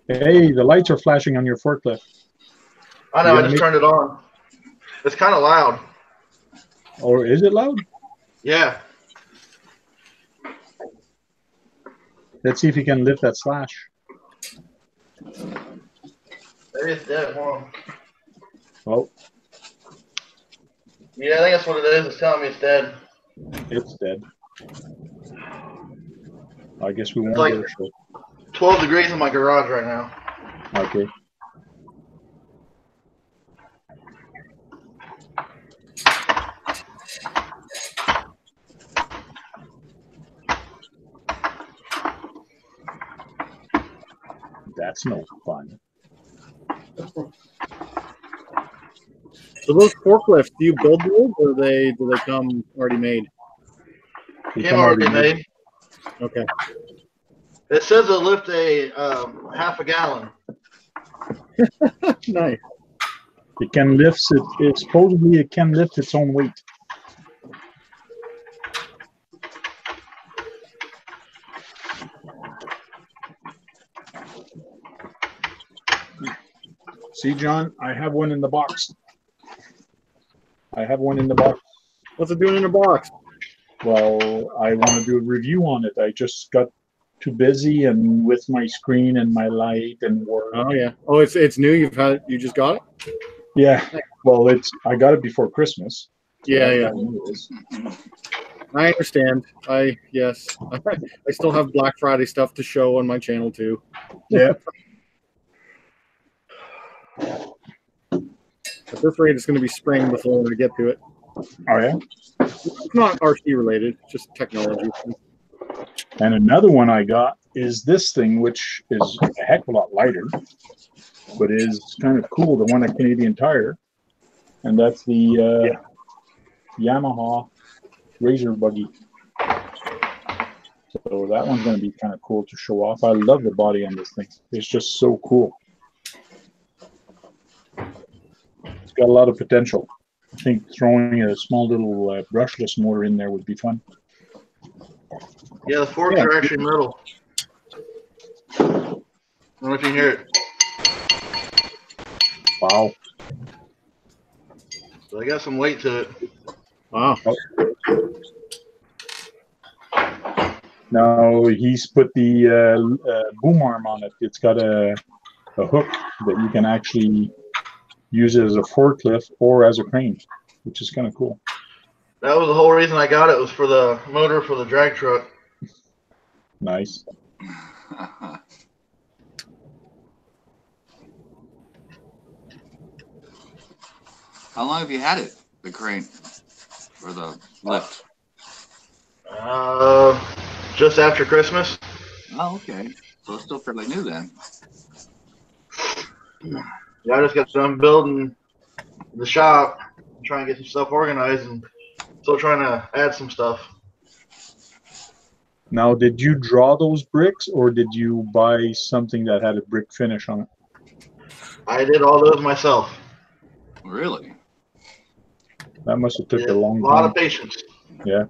Hey, the lights are flashing on your forklift. I know, I just turned it on. It's kind of loud. Or is it loud? Yeah. Let's see if you can lift that slash. Maybe it's dead. Hold on. Oh, Yeah, I think that's what it is. It's telling me it's dead. it's dead. I guess we won't It's like get a show. 12 degrees in my garage right now. Okay. That's no fun. So those forklifts, do you build those, or do they come already made? They Came come already made. Okay. It says it'll lift a half a gallon. Nice. It can lift it. Supposedly, it can lift its own weight. See, John, I have one in the box. I have one in the box. What's it doing in a box? Well, I want to do a review on it. I just got too busy and with my screen and my light and work. Oh yeah. Oh, it's new. You just got it? Yeah. Well, I got it before Christmas. Yeah, yeah. That's what it is. I understand. Yes. I still have Black Friday stuff to show on my channel too. Yeah. At this rate, it's going to be spring before we get to it. Oh yeah. It's not RC related, just technology. And another one I got is this thing, which is a heck of a lot lighter, but is kind of cool. The one at Canadian Tire, and that's the Yamaha Razor Buggy. So that one's going to be kind of cool to show off. I love the body on this thing. It's just so cool. It's got a lot of potential. I think throwing a small little brushless motor in there would be fun. Yeah, the forks are actually metal. I don't know if you can hear it. Wow. So I got some weight to it. Wow. Now he's put the boom arm on it. It's got a hook that you can actually use it as a forklift or as a crane, which is kind of cool. That was the whole reason I got it, was for the motor for the drag truck. Nice. How long have you had it, the crane or the lift? Just after Christmas. Oh, okay. So it's still fairly new then. Yeah, I just got done building the shop, trying to get some stuff organized, and still trying to add some stuff. Now, did you draw those bricks, or did you buy something that had a brick finish on it? I did all those myself. Really? That must have took a long time. A lot of patience. Yeah.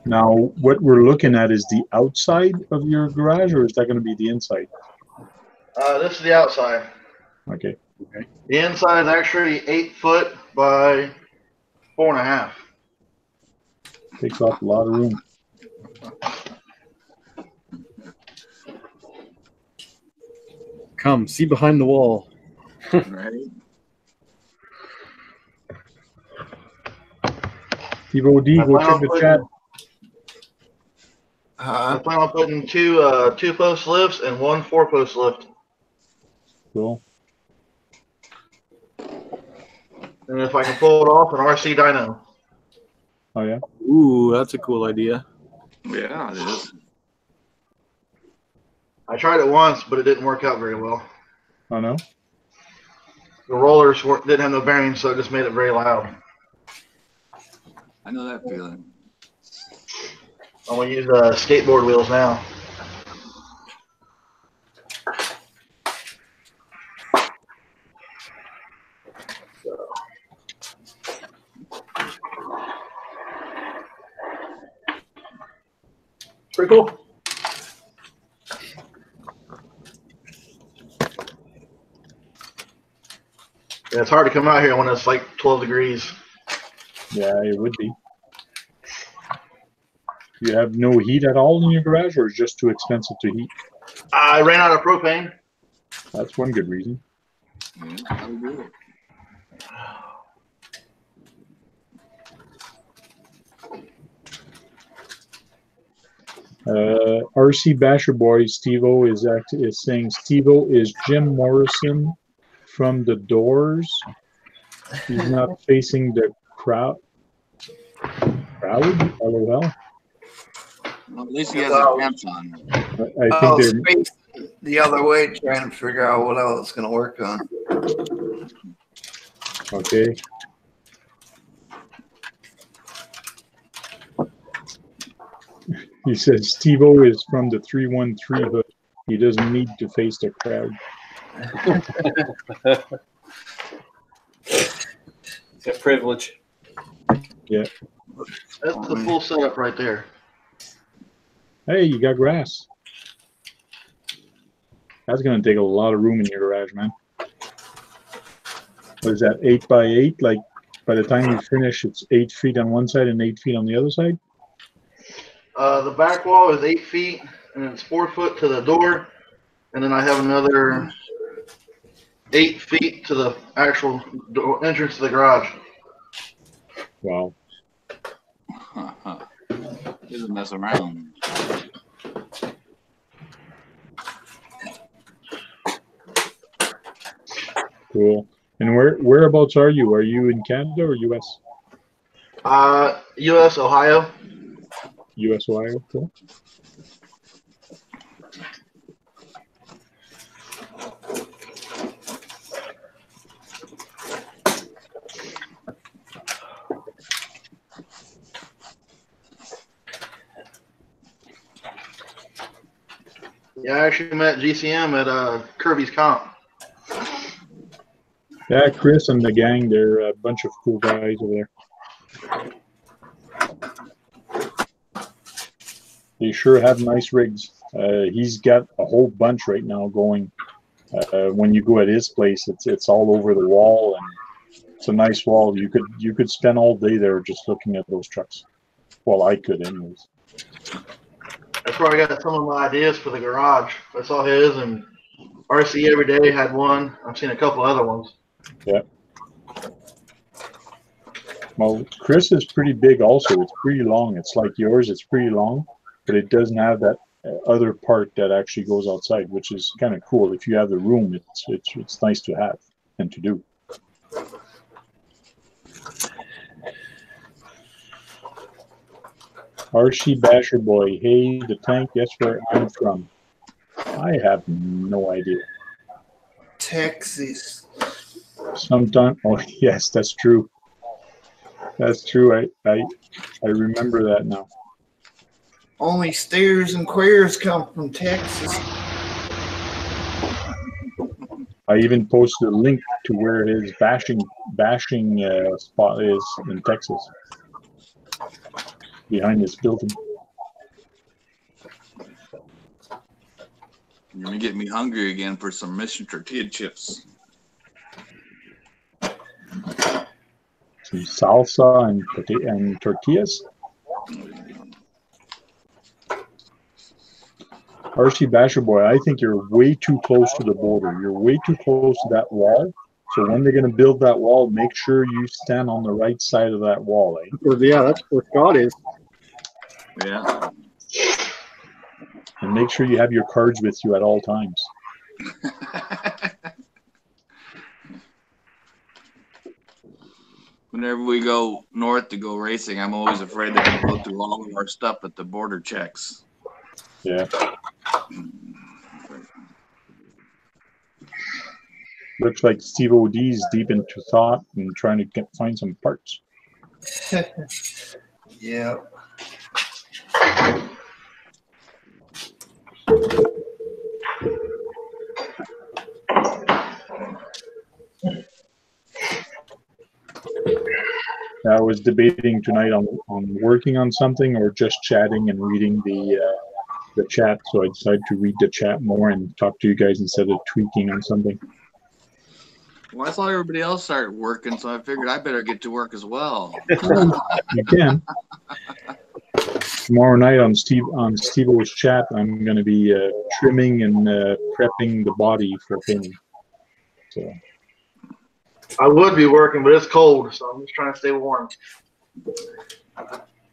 Now, what we're looking at is the outside of your garage, or is that going to be the inside? This is the outside. Okay. The inside is actually 8 foot by 4.5. Takes up a lot of room. Come, see behind the wall. Right? Tivo D, go check the chat. I plan on putting two post lifts and one 4-post lift. Cool. And if I can pull it off, an RC dyno. Oh, yeah? Ooh, that's a cool idea. Yeah, it is. I tried it once, but it didn't work out very well. Oh, no? The rollers didn't have no bearings, so it just made it very loud. I know that feeling. I'm going to use skateboard wheels now. Pretty cool. Yeah, it's hard to come out here when it's like 12 degrees. Yeah, it would be. You have no heat at all in your garage, or it's just too expensive to heat? I ran out of propane. That's one good reason. Yeah, that'll do it. RC Basher Boy Steve-O is saying Steve-O is Jim Morrison from The Doors. He's not facing the crowd. LOL. Well, at least he has his pants on. I think they're Space the other way, trying to figure out what else it's going to work on. okay. He said Steve-O is from the 313 hood. He doesn't need to face the crowd. It's a privilege. Yeah. That's the full setup right there. Hey, you got grass. That's going to take a lot of room in your garage, man. What is that, 8 by 8? Like, by the time you finish, it's 8 feet on one side and 8 feet on the other side? The back wall is 8 feet, and it's 4 foot to the door. And then I have another 8 feet to the actual door, entrance to the garage. Wow. He doesn't mess around. Cool. And whereabouts are you? Are you in Canada or US? U.S., Ohio. US, Ohio. Cool. Yeah, I actually met GCM at Kirby's Comp. Yeah, Chris and the gang, they're a bunch of cool guys over there. They sure have nice rigs. He's got a whole bunch right now going. When you go at his place, it's all over the wall, and it's a nice wall. You could spend all day there just looking at those trucks. Well, I could, anyways. That's where I got some of my ideas for the garage. I saw his, and RC Every Day had one. I've seen a couple other ones. Yeah. Well, Chris is pretty big also. It's pretty long. It's like yours. It's pretty long, but it doesn't have that other part that actually goes outside, which is kind of cool. If you have the room, it's nice to have and to do. RC Basher Boy, hey, the tank, guess where I'm from? I have no idea. Texas. Sometime, oh yes, that's true. That's true. I remember that now. Only steers and queers come from Texas. I even posted a link to where his bashing spot is in Texas, behind this building. You're gonna get me hungry again for some Mission tortilla chips. Some salsa and tortillas. RC Basher Boy, I think you're way too close to the border. You're way too close to that wall. So when they're going to build that wall, make sure you stand on the right side of that wall. Eh? Yeah, that's where Scott is. Yeah. And make sure you have your cards with you at all times. Whenever we go north to go racing, I'm always afraid that we go through all of our stuff at the border checks. Yeah. Looks like Steve OD's deep into thought and trying to find some parts. Yeah. I was debating tonight on working on something or just chatting and reading the chat. So I decided to read the chat more and talk to you guys instead of tweaking on something. Well, I saw everybody else start working, so I figured I better get to work as well. You can. Tomorrow night on Steve-O's chat, I'm going to be trimming and prepping the body for painting. So. I would be working, but it's cold, so I'm just trying to stay warm.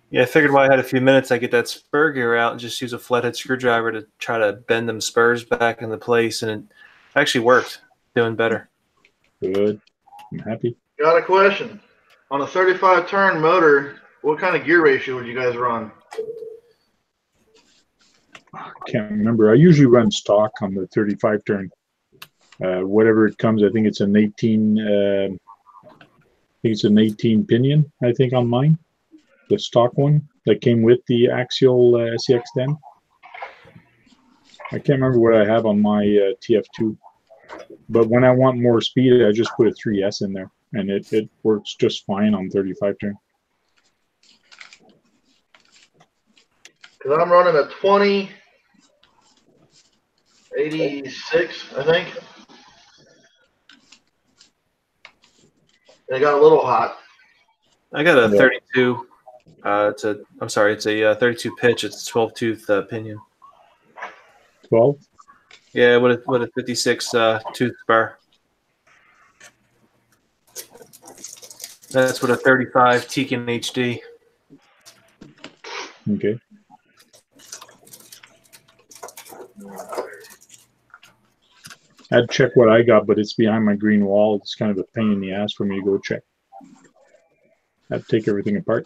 Yeah, I figured while I had a few minutes, I'd get that spur gear out and just use a flathead screwdriver to try to bend them spurs back into place, and it actually worked. Doing better. Good. I'm happy. Got a question. On a 35 turn motor, what kind of gear ratio would you guys run? I can't remember. I usually run stock on the 35 turn. Whatever it comes, I think it's an 18. I think it's an 18 pinion. I think on mine, the stock one that came with the axial CX10. I can't remember what I have on my TF2. But when I want more speed, I just put a 3S in there, and it works just fine on 35 turn. Because I'm running a 2086, I think. And it got a little hot. I got a 32. It's a 32 pitch. It's a 12 tooth pinion. 12. Yeah, with a 56 tooth spur. That's with a 35 Tekin HD. Okay. I'd check what I got, but it's behind my green wall. It's kind of a pain in the ass for me to go check. I'd take everything apart.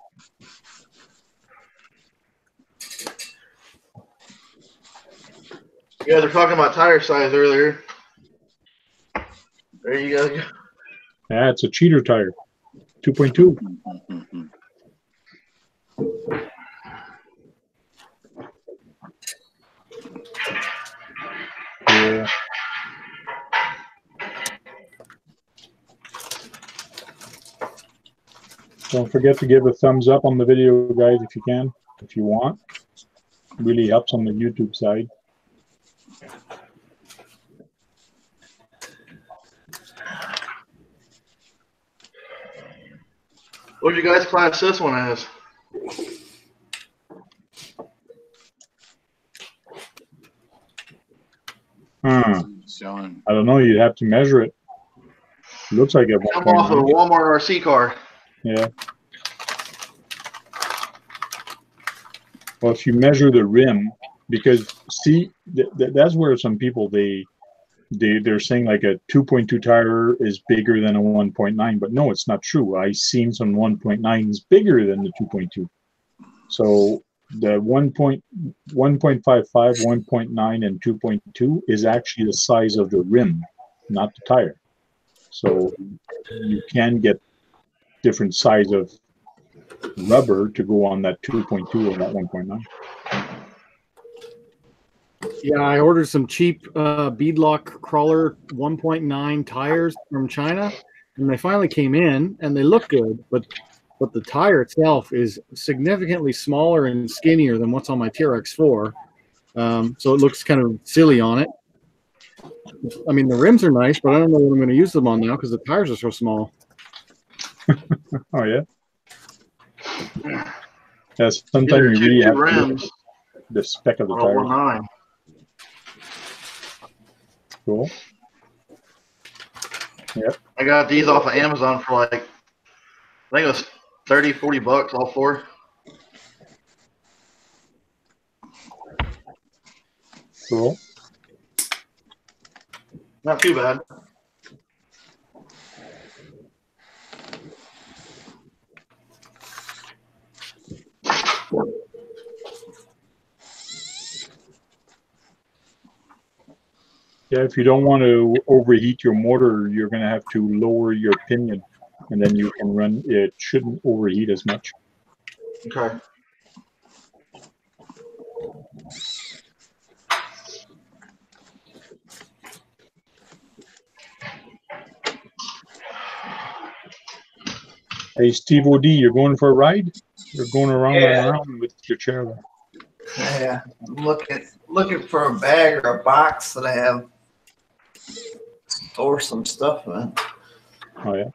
You guys were talking about tire size earlier. There you go. Yeah, it's a cheater tire. 2.2. Yeah. Don't forget to give a thumbs up on the video, guys, if you can, if you want. It really helps on the YouTube side. What would you guys class this one as? I don't know. You'd have to measure it. It looks like a I'm off of a Walmart RC car. Yeah. Well, if you measure the rim, because see, that's where some people they're saying like a 2.2 tire is bigger than a 1.9, but no, it's not true. I've seen some 1.9s bigger than the 2.2. So the 1.55, 1.9, and 2.2 is actually the size of the rim, not the tire. So you can get different size of rubber to go on that 2.2 or that 1.9. Yeah, I ordered some cheap beadlock crawler 1.9 tires from China, and they finally came in, and they look good, but the tire itself is significantly smaller and skinnier than what's on my TRX4, so it looks kind of silly on it. I mean, the rims are nice, but I don't know what I'm going to use them on now because the tires are so small. Oh, yeah? Yeah, sometimes you really have to look at the spec of the tire. Cool. Yep. I got these off of Amazon for like, I think it was 30, 40 bucks, all four. Cool. Not too bad. Yeah, if you don't want to overheat your motor, you're going to have to lower your pinion, and then you can run. It shouldn't overheat as much. Okay. Hey, Steve OD, you're going for a ride? You're going around and around with your chair there. Yeah, I'm looking for a bag or a box that I have store some stuff in. Oh yeah.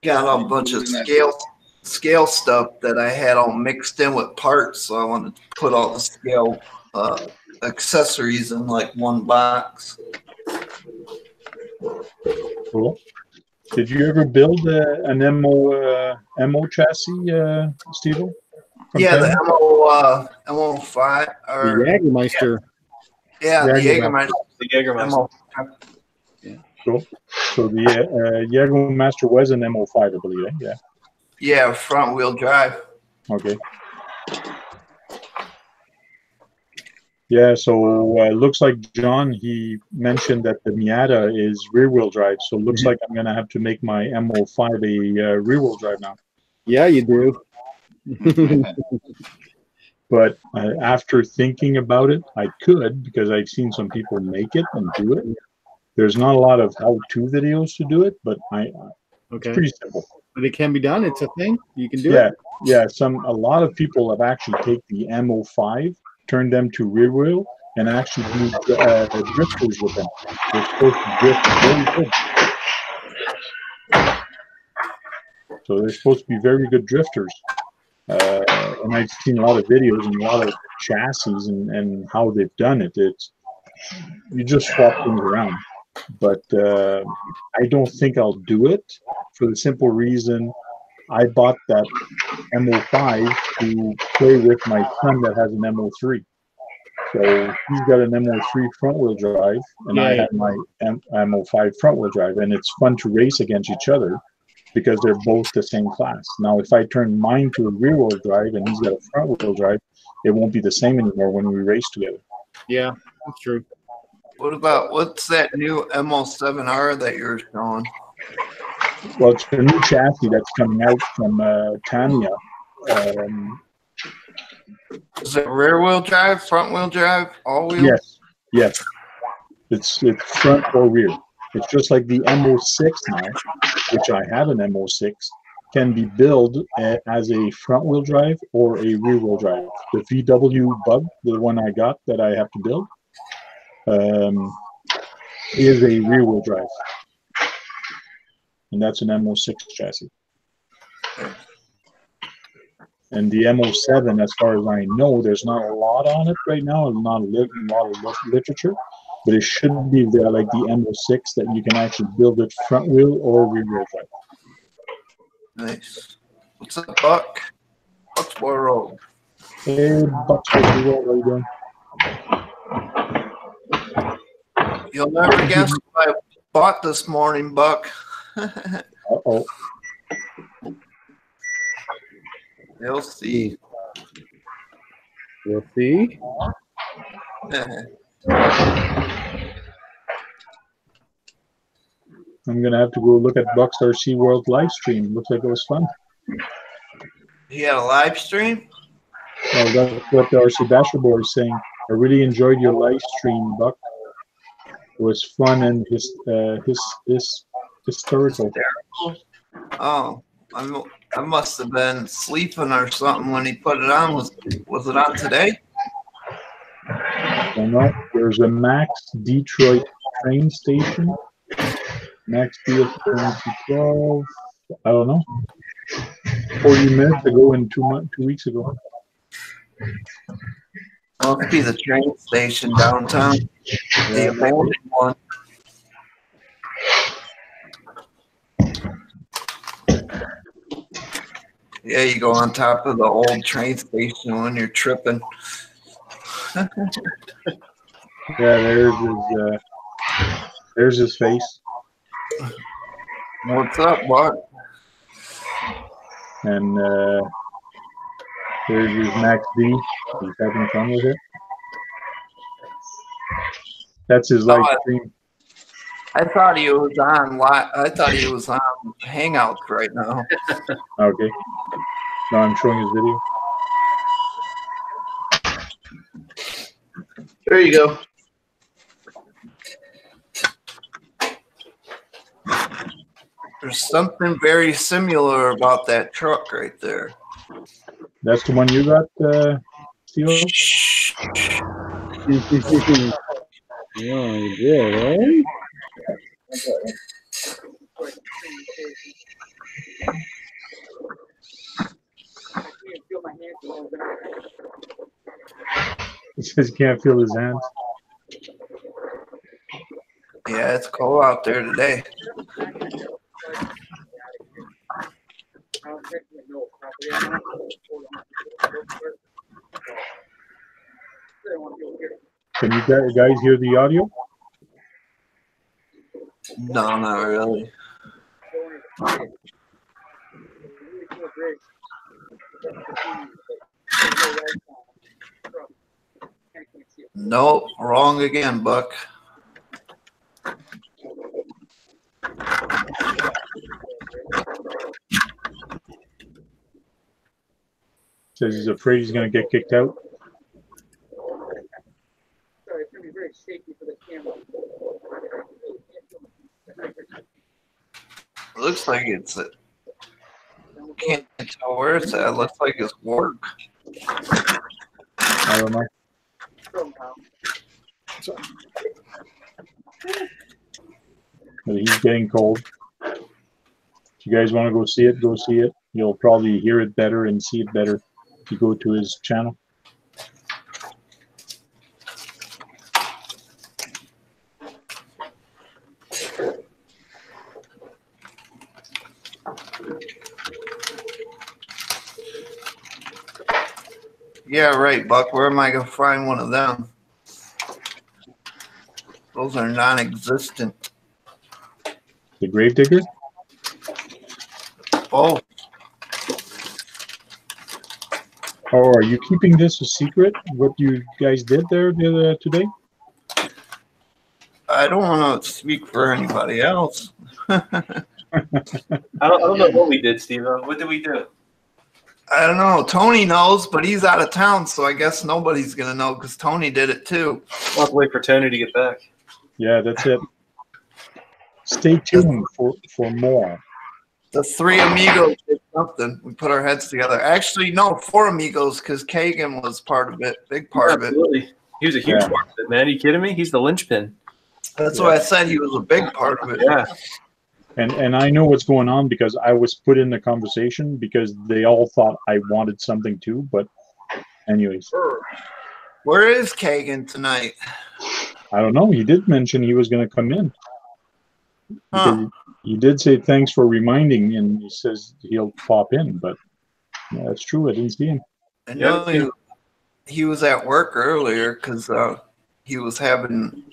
Got a bunch of scale stuff that I had all mixed in with parts, so I wanted to put all the scale accessories in like one box. Cool. Did you ever build an MO chassis, Steve? Yeah, the MO5 or The Jägermeister. yeah, the Jägermeister. The Jägermeister. Yeah. Cool. So the Jägermeister was an MO5, I believe. Yeah. Yeah, front wheel drive. Okay. Yeah, so looks like John, he mentioned that the Miata is rear-wheel drive, so looks like I'm going to have to make my MO5 a rear-wheel drive now. Yeah, you do. But after thinking about it, I could, because I've seen some people make it and do it. There's not a lot of how-to videos to do it, but it's pretty simple. But it can be done. It's a thing. You can do Yeah, it. yeah. A lot of people have actually taken the MO5, turned them to rear wheel, and actually do drifters with them. They're supposed to drift very good. So they're supposed to be very good drifters. And I've seen a lot of videos and a lot of chassis and how they've done it. You just swap things around. But I don't think I'll do it for the simple reason I bought that MO5 to play with my son that has an MO3. So he's got an MO3 front wheel drive, and I have my MO5 front wheel drive, and it's fun to race against each other because they're both the same class. Now, if I turn mine to a rear wheel drive and he's got a front wheel drive, it won't be the same anymore when we race together. Yeah, that's true. What's that new MO7R that you're showing? Well, it's a new chassis that's coming out from Tamiya. Is it rear wheel drive, front wheel drive, all wheel? Yes. It's front or rear. It's just like the MO6 now, which I have an MO6, can be built as a front wheel drive or a rear wheel drive. The VW Bug, the one I got that I have to build, is a rear wheel drive. And that's an MO6 chassis. And the MO7, as far as I know, there's not a lot on it right now, not a lot of literature, but it should be there like the MO6 that you can actually build it front wheel or rear wheel drive. Nice. What's up, Buck? Bucksboro Road. Hey, Bucksboro Road, how you doing? You'll never guess what I bought this morning, Buck. Uh-oh. You'll see. You'll see. I'm going to have to go look at Bucks RC World live stream. Looks like it was fun. You had a live stream? Well, that's what the RC Basher Boy is saying. I really enjoyed your live stream, Buck. It was fun and historical. Oh, I must have been sleeping or something when he put it on. Was it on today? I don't know. There's a Max Detroit train station. Max Deal 12. I don't know. 40 minutes ago and 2 weeks ago. Must be the train station downtown. The abandoned one. Yeah, you go on top of the old train station when you're tripping. Yeah, there's his face. What's up, Bart? And there's his Max D. He's having fun with it. That's his live stream. I thought he was on I thought he was on Hangouts right now. Okay. No, I'm showing his video. There you go. There's something very similar about that truck right there. That's the one you got, Steve? Yeah, right? He says he can't feel his hands. Yeah, it's cold out there today. Can you guys hear the audio? No, not really. Nope, wrong again, Buck. Says he's afraid he's going to get kicked out. Looks like it's can't tell where it's at. Looks like it's work. I don't know. But he's getting cold. If you guys want to go see it, go see it. You'll probably hear it better and see it better if you go to his channel. Yeah, right, Buck. Where am I going to find one of them? Those are non-existent. The Gravedigger? Oh. Oh, are you keeping this a secret? What you guys did there today? I don't want to speak for anybody else. I don't know what we did, Steve. What did we do? I don't know. Tony knows, but he's out of town, so I guess nobody's going to know because Tony did it too. We'll have to wait for Tony to get back. Yeah, that's it. Stay tuned for more. The three amigos did something. We put our heads together. Actually, no, four amigos because Kagan was part of it, big part of it. Absolutely. He was a huge part of it, man. Are you kidding me? He's the linchpin. That's why I said he was a big part of it. Yeah. And I know what's going on because I was put in the conversation because they all thought I wanted something too. But anyways. Where is Kagan tonight? I don't know. He did mention he was going to come in. Huh. He did say thanks for reminding, and he says he'll pop in. But yeah, that's true. I didn't see him. I know he was at work earlier because he was having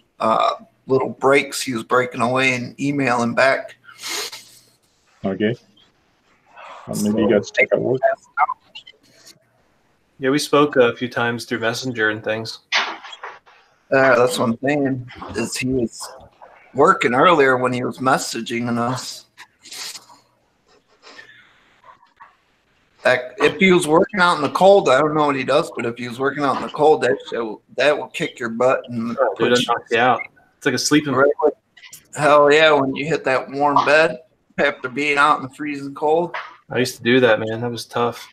little breaks. He was breaking away and emailing back. Okay. Well, maybe he got stuck at work. Yeah, we spoke a few times through Messenger and things. That's what I'm saying. Is he was working earlier when he was messaging us. If he was working out in the cold, I don't know what he does, but if he was working out in the cold, that will kick your butt and Dude, it'll knock you out. It's like a sleeping bag. Hell yeah, when you hit that warm bed after being out in the freezing cold. I used to do that, man. That was tough.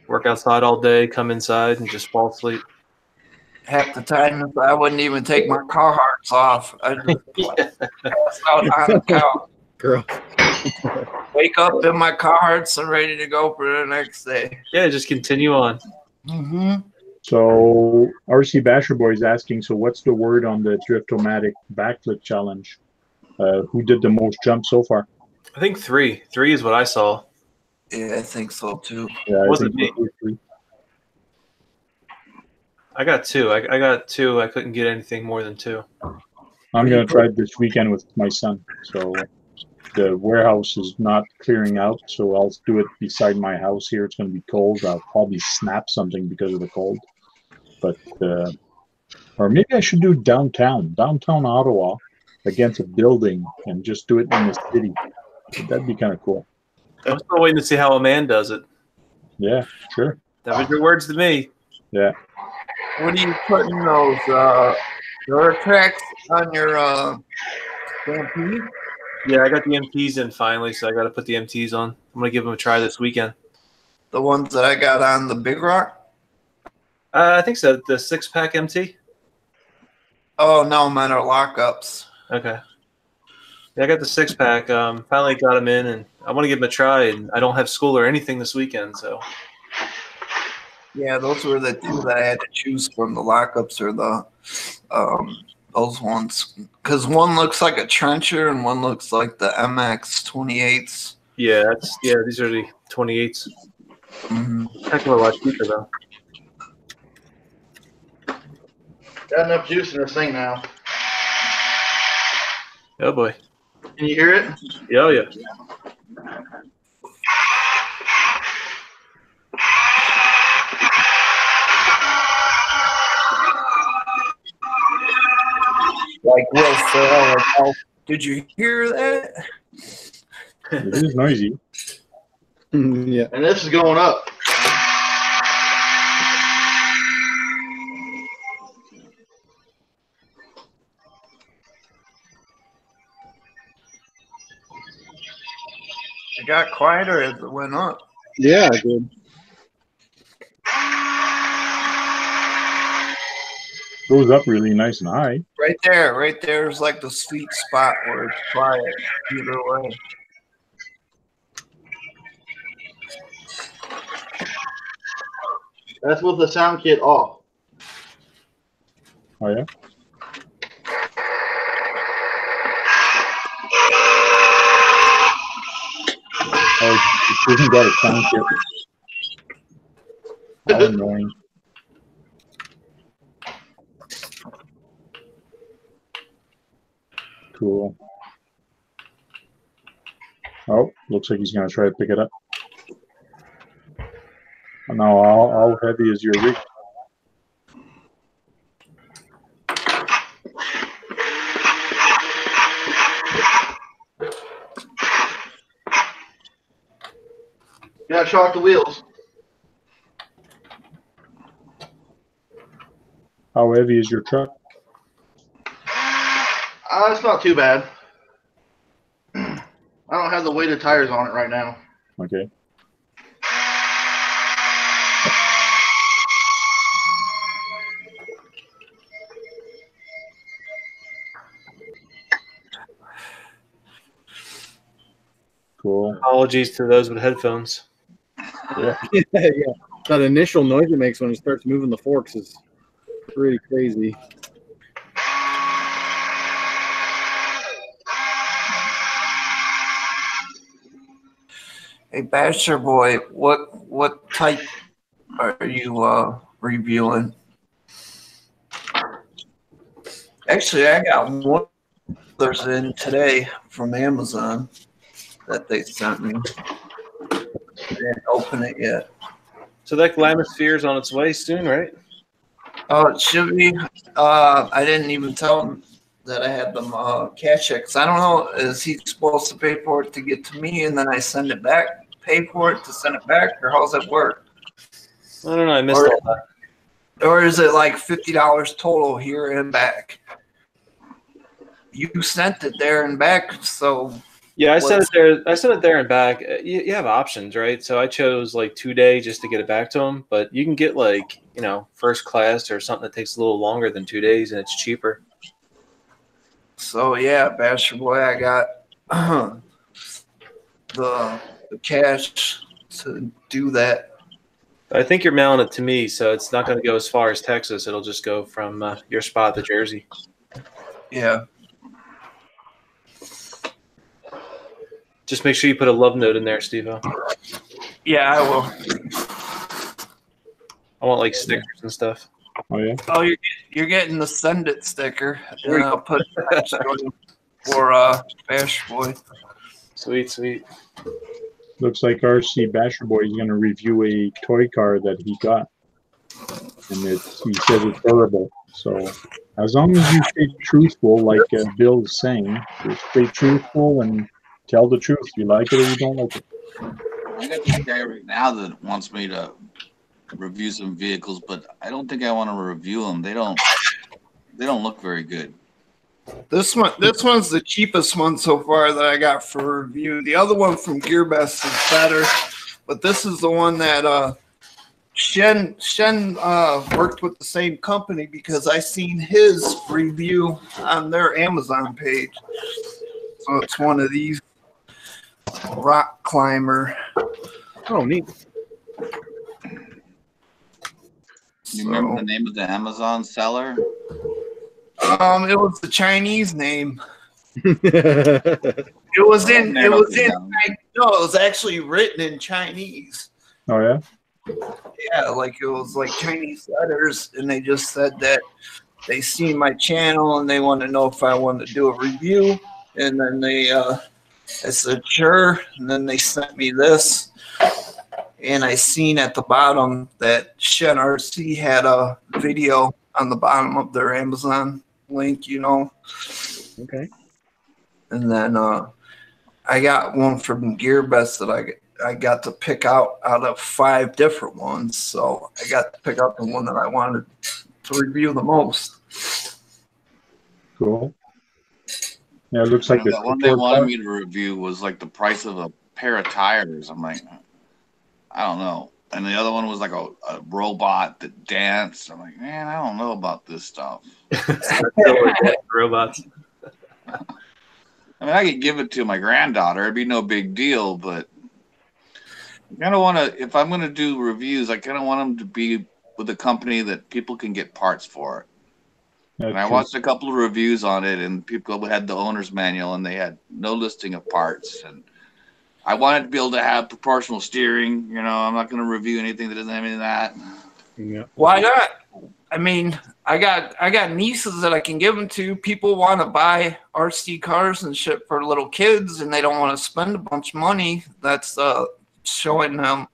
Work outside all day, come inside, and just fall asleep. Half the time, I wouldn't even take my Carhartts off. I'd just pass out on the couch. Girl. Wake up in my Carhartts and ready to go for the next day. Yeah, just continue on. Mm-hmm. So RC Basher Boy is asking, so what's the word on the Drift-O-Matic backflip challenge? Who did the most jumps so far? I think 3. 3 is what I saw. Yeah, I think so too. Yeah, I Wasn't think me. 3. I got 2. I got 2. I couldn't get anything more than 2. I'm going to try it this weekend with my son. So the warehouse is not clearing out, so I'll do it beside my house here. It's going to be cold. I'll probably snap something because of the cold. But or maybe I should do downtown Ottawa, against a building and just do it in the city. That'd be kind of cool. I'm still waiting to see how a man does it. Yeah, sure. That was your words to me. Yeah. What are you putting those door tracks on your Stampede? Yeah, I got the MTs in finally, so I got to put the MTs on. I'm going to give them a try this weekend. The ones that I got on the Big Rock? I think so. The 6-pack MT? Oh, no, mine are lockups. Okay. Yeah, I got the 6-pack. Finally got them in, and I want to give them a try, and I don't have school or anything this weekend, so. Yeah, those were the two that I had to choose from, the lockups or the those ones. Because one looks like a trencher and one looks like the MX 28s. Yeah, these are the 28s. Mm-hmm. Heck of a lot cheaper, though. Got enough juice in this thing now. Oh, boy. Can you hear it? Yeah, oh, yeah. Like Will Ferrell. Oh, did you hear that? It is noisy. Yeah. And this is going up. It got quieter as it went up. Yeah, I did. Goes up really nice and high. Right there is like the sweet spot where it's quiet either way. That's with the sound kit off. Oh, yeah? Oh, it hasn't got a sound kit. How annoying. Cool. Oh, looks like he's going to try to pick it up. Now, how heavy is your rig? You gotta shock the wheels. How heavy is your truck? It's not too bad. I don't have the weighted tires on it right now. Okay. Cool. Apologies to those with headphones. Yeah. Yeah. That initial noise it makes when it starts moving the forks is pretty crazy. Hey, Basher Boy, what type are you reviewing? Actually, I got one others in today from Amazon that they sent me. I didn't open it yet. So that Glamosphere is on its way soon, right? Oh, it should be. I didn't even tell him that I had them cash it, 'cause I don't know, is he supposed to pay for it to get to me and then I send it back, pay for it to send it back, or how's it work? I don't know. I missed all that. Or is it like $50 total here and back? You sent it there and back, so Yeah, I sent it there. I sent it there and back. You have options, right? So I chose like 2-day just to get it back to them, but you can get like, first class or something that takes a little longer than 2 days, and it's cheaper. So yeah, Basher Boy, I got the cash to do that. I think you're mailing it to me, so it's not going to go as far as Texas. It'll just go from your spot to Jersey. Yeah. Just make sure you put a love note in there, Steve-O. Yeah, I will. I want like stickers and stuff. Oh yeah. Oh, you're getting the Send It sticker. And I'll put for Bash Boy. Sweet, sweet. Looks like RC Basher Boy is going to review a toy car that he got, and he says it's horrible. So as long as you stay truthful, like Bill is saying, just stay truthful and tell the truth. You like it or you don't like it. I got this guy right now that wants me to review some vehicles, but I don't think I want to review them. They don't look very good. This one's the cheapest one so far that I got for review. The other one from GearBest is better, but this is the one that Shen worked with the same company because I seen his review on their Amazon page. So it's one of these rock climber. Oh, neat. You remember the name of the Amazon seller? It was the Chinese name. It was actually written in Chinese. Oh yeah. Yeah, like it was like Chinese letters, and they just said that they seen my channel and they want to know if I wanted to do a review. And then I said sure, and then they sent me this. And I seen at the bottom that Shen RC had a video on the bottom of their Amazon link, you know. Okay. And then I got one from GearBest that I got to pick out of 5 different ones. So I got to pick out the one that I wanted to review the most. Cool. Yeah, it looks like the one they wanted me to review was like the price of a pair of tires. I'm like, I don't know. And the other one was like a robot that danced. I'm like, man, I don't know about this stuff. Robots. I mean, I could give it to my granddaughter. It'd be no big deal, but I kind of want to, if I'm going to do reviews, I kind of want them to be with a company that people can get parts for it. And I watched a couple of reviews on it, and people had the owner's manual, and they had no listing of parts. And I wanted to be able to have proportional steering. You know, I'm not going to review anything that doesn't have any of that. Yeah. Why not? I mean, I got nieces that I can give them to. People want to buy RC cars and shit for little kids, and they don't want to spend a bunch of money. That's showing them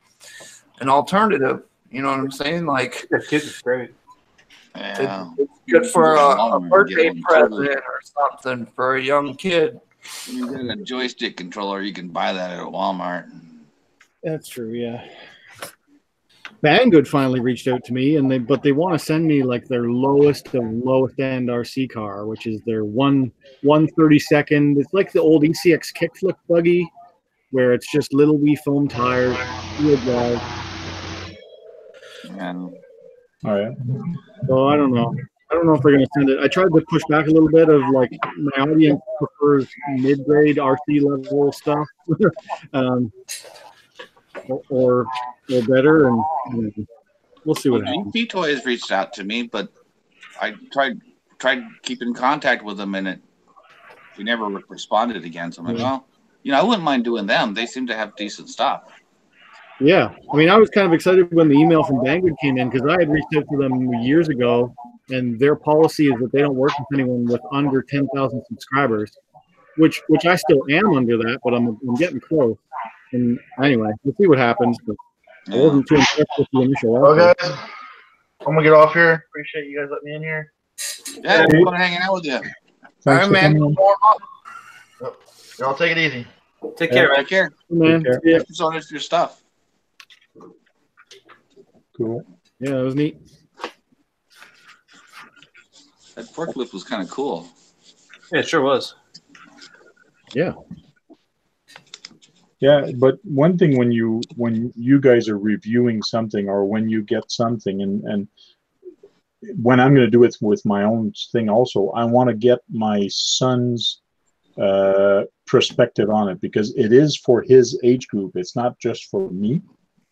an alternative. You know what I'm saying? Like, Yeah, kids is great. Yeah. it's good for a birthday present or something for a young kid. You get a joystick controller, you can buy that at Walmart. That's true, yeah. Banggood finally reached out to me, and they want to send me like their lowest end RC car, which is their 1/32. It's like the old ECX kickflip buggy, where it's just little wee foam tires, wheel drive. And Oh yeah. So I don't know. I don't know if they're going to send it. I tried to push back a little bit of like my audience prefers mid-grade RC level stuff, or better, and we'll see what happens. GP Toys reached out to me, but I tried keeping in contact with them, and he never responded again. So I'm like, well, you know, I wouldn't mind doing them. They seem to have decent stuff. Yeah, I mean, I was kind of excited when the email from Banggood came in because I had reached out to them years ago, and their policy is that they don't work with anyone with under 10,000 subscribers, which I still am under that, but I'm getting close. And anyway, we'll see what happens. But I wasn't too impressed with the initial offer. Well, guys, I'm gonna get off here. Appreciate you guys letting me in here. Yeah, we're fun hanging out with you. All right, man. Y'all take it easy. Take care, man. Take care. Man, Take care. yeah, Thanks for your stuff. Cool. yeah, it was neat. That forklift was kind of cool. Yeah, it sure was. Yeah. Yeah, but one thing when you guys are reviewing something or when you get something and when I'm going to do it with my own thing also, I want to get my son's perspective on it because it is for his age group. It's not just for me.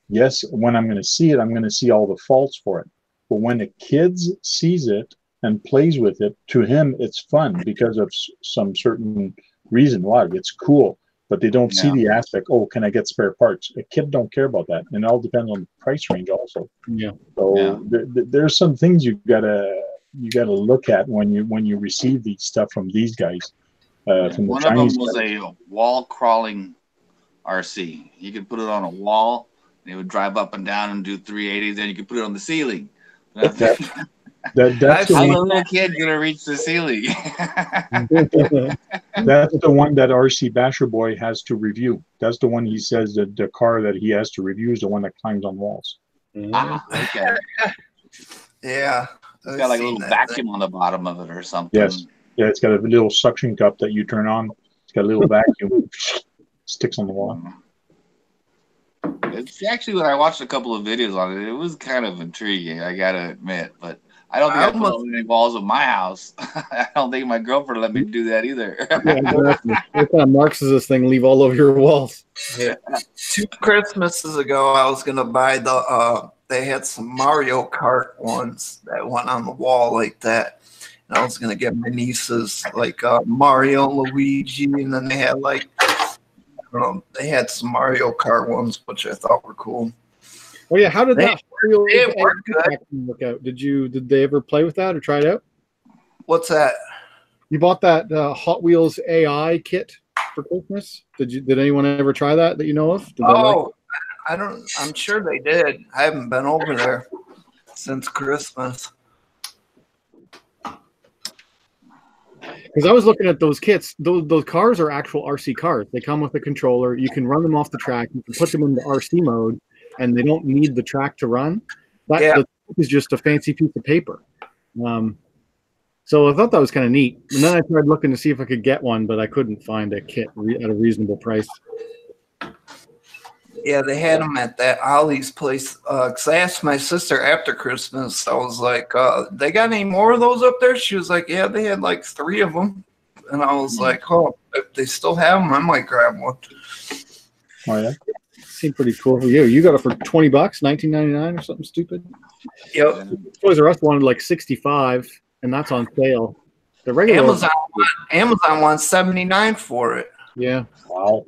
yes, when I'm going to see it, I'm going to see all the faults for it. But when a kid sees it and plays with it, to him, it's fun because of some certain reason why. It's cool, but they don't see the aspect, oh, can I get spare parts? A kid don't care about that. And it all depends on the price range also. Yeah. So there's some things you gotta look at when you receive these stuff from these guys. From the One of Chinese them was guys. a wall crawling RC. You could put it on a wall, and it would drive up and down and do 380s. Then you could put it on the ceiling. That's How's the a one, little kid gonna reach the ceiling? that's the one that RC Basher Boy has to review. That's the one he says that the car that he has to review is the one that climbs on walls. Okay. Yeah. It's got like a little vacuum on the bottom of it or something. Yes. Yeah, it's got a little suction cup that you turn on. It's got a little vacuum. Sticks on the wall. It's actually, when I watched a couple of videos on it, it was kind of intriguing, I gotta admit. But I don't think I put on any walls of my house. I don't think my girlfriend let me do that either. Yeah, exactly. What kind of marks is this thing leave all over your walls? Yeah. 2 Christmases ago, I was gonna buy they had some Mario Kart ones that went on the wall like that. And I was gonna get my nieces like Mario, Luigi, and then they had like they had some Mario Kart ones, which I thought were cool. Oh yeah, how did that Mario work out? Did they ever play with that or try it out? What's that? You bought that Hot Wheels AI kit for Christmas? Did anyone ever try that you know of? Did they like I don't. I'm sure they did. I haven't been over there since Christmas. Because I was looking at those kits. Those cars are actual RC cars. They come with a controller. You can run them off the track. You can put them into RC mode, and they don't need the track to run. That is just a fancy piece of paper. So I thought that was kind of neat. And then I tried looking to see if I could get one, but I couldn't find a kit at a reasonable price. Yeah, they had them at that Ollie's place. Cause I asked my sister after Christmas. I was like, "They got any more of those up there?" She was like, "Yeah, they had like 3 of them." And I was like, "Oh, if they still have them, I might grab one." Oh yeah, seemed pretty cool. You got it for $20, $19.99 or something stupid. Yep. Toys R Us wanted like 65, and that's on sale. The regular Amazon wants 79 for it. Yeah. Wow.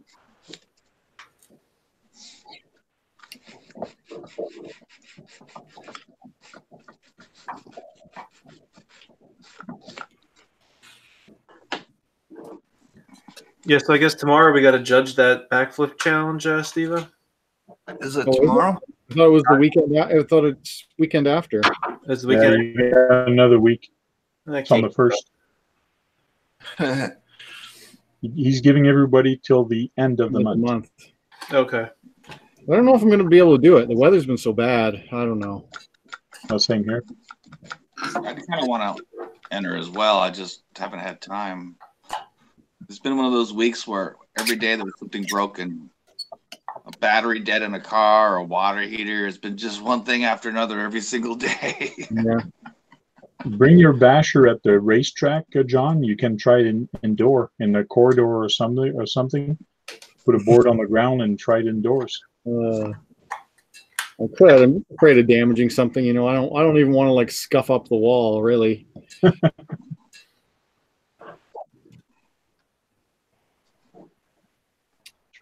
Yeah, so I guess tomorrow we got to judge that backflip challenge, Steve. Is it tomorrow? I thought it was the weekend. I thought it's weekend after. It's the weekend. Yeah, you got another week. It's on the 1st. He's giving everybody till the end of the month. Okay. I don't know if I'm going to be able to do it. The weather's been so bad. I don't know. Same here. I kind of want to enter as well. I just haven't had time. It's been one of those weeks where every day there was something broken. A battery dead in a car, or a water heater. It's been just one thing after another every single day. Yeah. Bring your basher at the racetrack, John. You can try it indoor in the corridor or something. Put a board on the ground and try it indoors. I could. I'm afraid of damaging something. I don't even want to like scuff up the wall, really.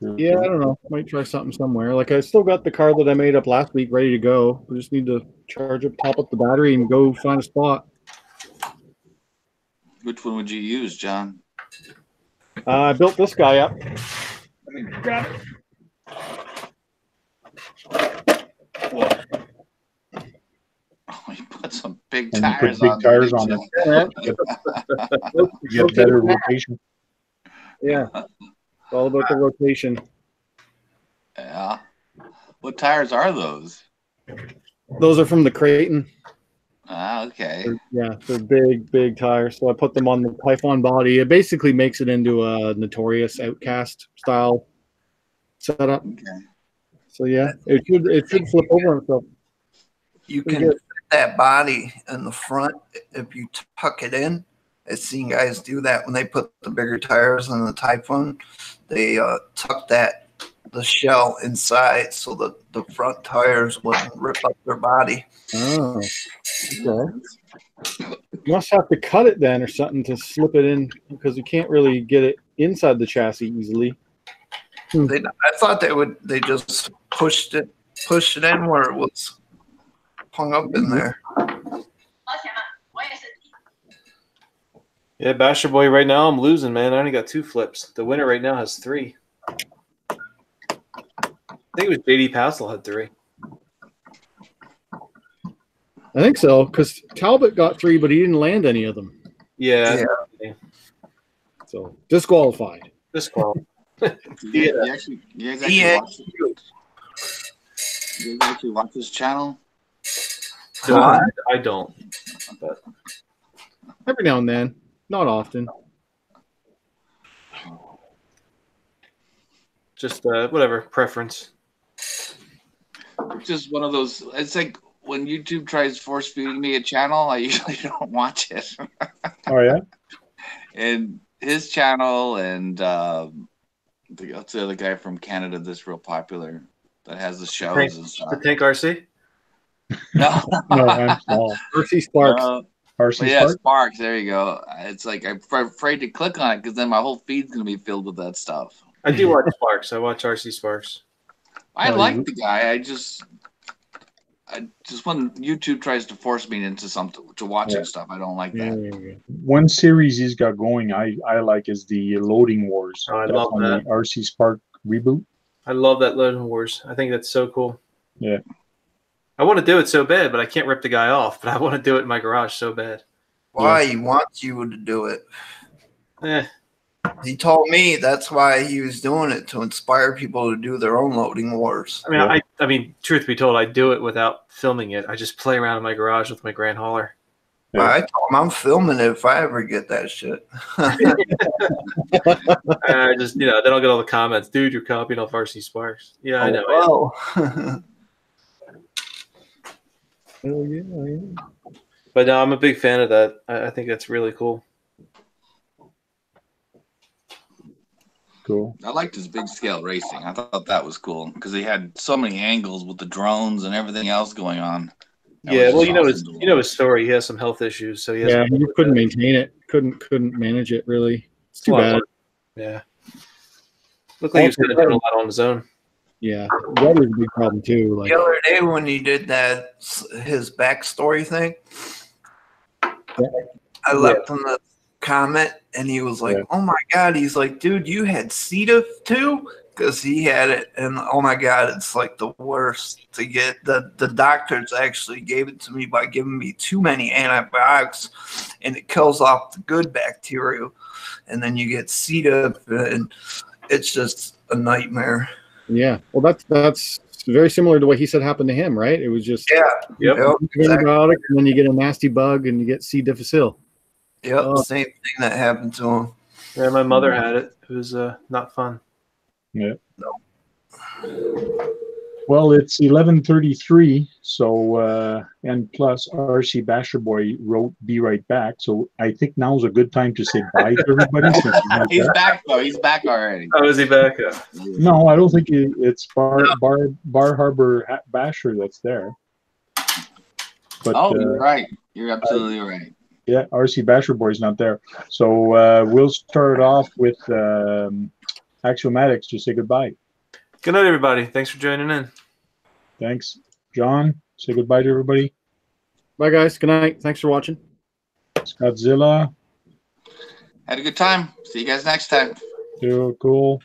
Yeah, I don't know. Might try something somewhere. Like I still got the car that I made up last week ready to go. We just need to charge up, top up the battery, and go find a spot. Which one would you use, John? I built this guy up. Let me grab it. Oh, you put some big And tires put on big tires on it. You get better rotation. Yeah. It's all about the rotation. Yeah. What tires are those? Those are from the Creighton. Ah, okay. They're big tires. So I put them on the Typhon body. It basically makes it into a Notorious Outcast style setup. Okay. So yeah, it should flip over itself. You can fit that body in the front if you tuck it in. I've seen guys do that when they put the bigger tires on the Typhon. They tuck that the shell inside so that the front tires wouldn't rip up their body. Oh, okay. You must have to cut it then or something to slip it in because you can't really get it inside the chassis easily. I thought they just pushed it in where it was hung up in there. Yeah, Basher Boy, right now I'm losing, man. I only got 2 flips. The winner right now has 3. I think it was JD Passel had 3. I think so, because Talbot got 3, but he didn't land any of them. Yeah. So disqualified. Disqualified. You guys actually watch this channel? I don't. But Every now and then, not often. just whatever preference. Just one of those. It's like when YouTube tries force feeding me a channel, I usually don't watch it. Oh yeah. And his channel and what's the other guy from Canada that's real popular that has the shows and stuff. The Tank RC? No, No, I'm small. RC Sparks. RC yeah, Sparks. Sparks. There you go. It's like I'm afraid to click on it because then my whole feed's gonna be filled with that stuff. I do watch Sparks. I watch RC Sparks. I like the guy. I just when YouTube tries to force me into something to watching stuff, I don't like that. One series he's got going I like is the Loading Wars. Oh, I That's love on that. the RC Spark reboot. I love that Loading Wars. I think that's so cool. Yeah. I want to do it so bad, but I can't rip the guy off. But I want to do it in my garage so bad. Why he wants you to do it? Eh. He told me that's why he was doing it, to inspire people to do their own Loading Wars. I mean, I mean, truth be told, I do it without filming it. I just play around in my garage with my Grand Hauler. Yeah. I told him I'm filming it if I ever get that shit. I just, then I'll get all the comments. Dude, you're copying off RC Sparks. Yeah, I know. Oh. Oh, yeah. But no, I'm a big fan of that. I think that's really cool. Cool. I liked his big scale racing. I thought that was cool because he had so many angles with the drones and everything else going on. Yeah, well, his story. He has some health issues, so he couldn't maintain it. Couldn't manage it really. It's too bad. Yeah. Looked like he was going to do a lot on his own. Yeah, that was a big problem too. Like The other day when he did that, his backstory thing, I left him a comment and he was like, "Oh my god!" He's like, "Dude, you had C. diff too?" Because he had it, and oh my god, it's like the worst to get. The doctors actually gave it to me by giving me too many antibiotics, and it kills off the good bacteria, and then you get C. diff, and it's just a nightmare. yeah, well, that's very similar to what he said happened to him, right? It was just Exactly. antibiotic, and then you get a nasty bug, and you get C. difficile. Yep, same thing that happened to him. Yeah, my mother had it. It was not fun. Yeah. Well, it's 11:33, so and plus RC Basher Boy wrote "Be right back," so I think now's a good time to say bye to everybody. He's back though. He's back already. Oh, is he back? No, I don't think it's Bar Harbor Basher that's there. But, you're right. You're absolutely right. Yeah, RC Basher Boy's not there. So we'll start off with Axiomatics to say goodbye. Good night, everybody. Thanks for joining in. Thanks. John, say goodbye to everybody. Bye, guys. Good night. Thanks for watching. Scottzilla. Had a good time. See you guys next time. Cool.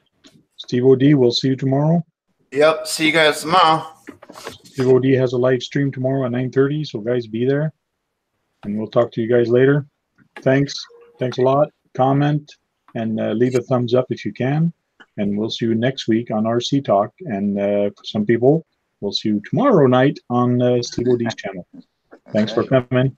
Steve O.D., we'll see you tomorrow. Yep, see you guys tomorrow. Steve O.D. has a live stream tomorrow at 9:30, so guys, be there. And we'll talk to you guys later. Thanks. Thanks a lot. Comment and leave a thumbs up if you can. And we'll see you next week on RC Talk. And for some people, we'll see you tomorrow night on Steve O.D.'s channel. Thanks for coming.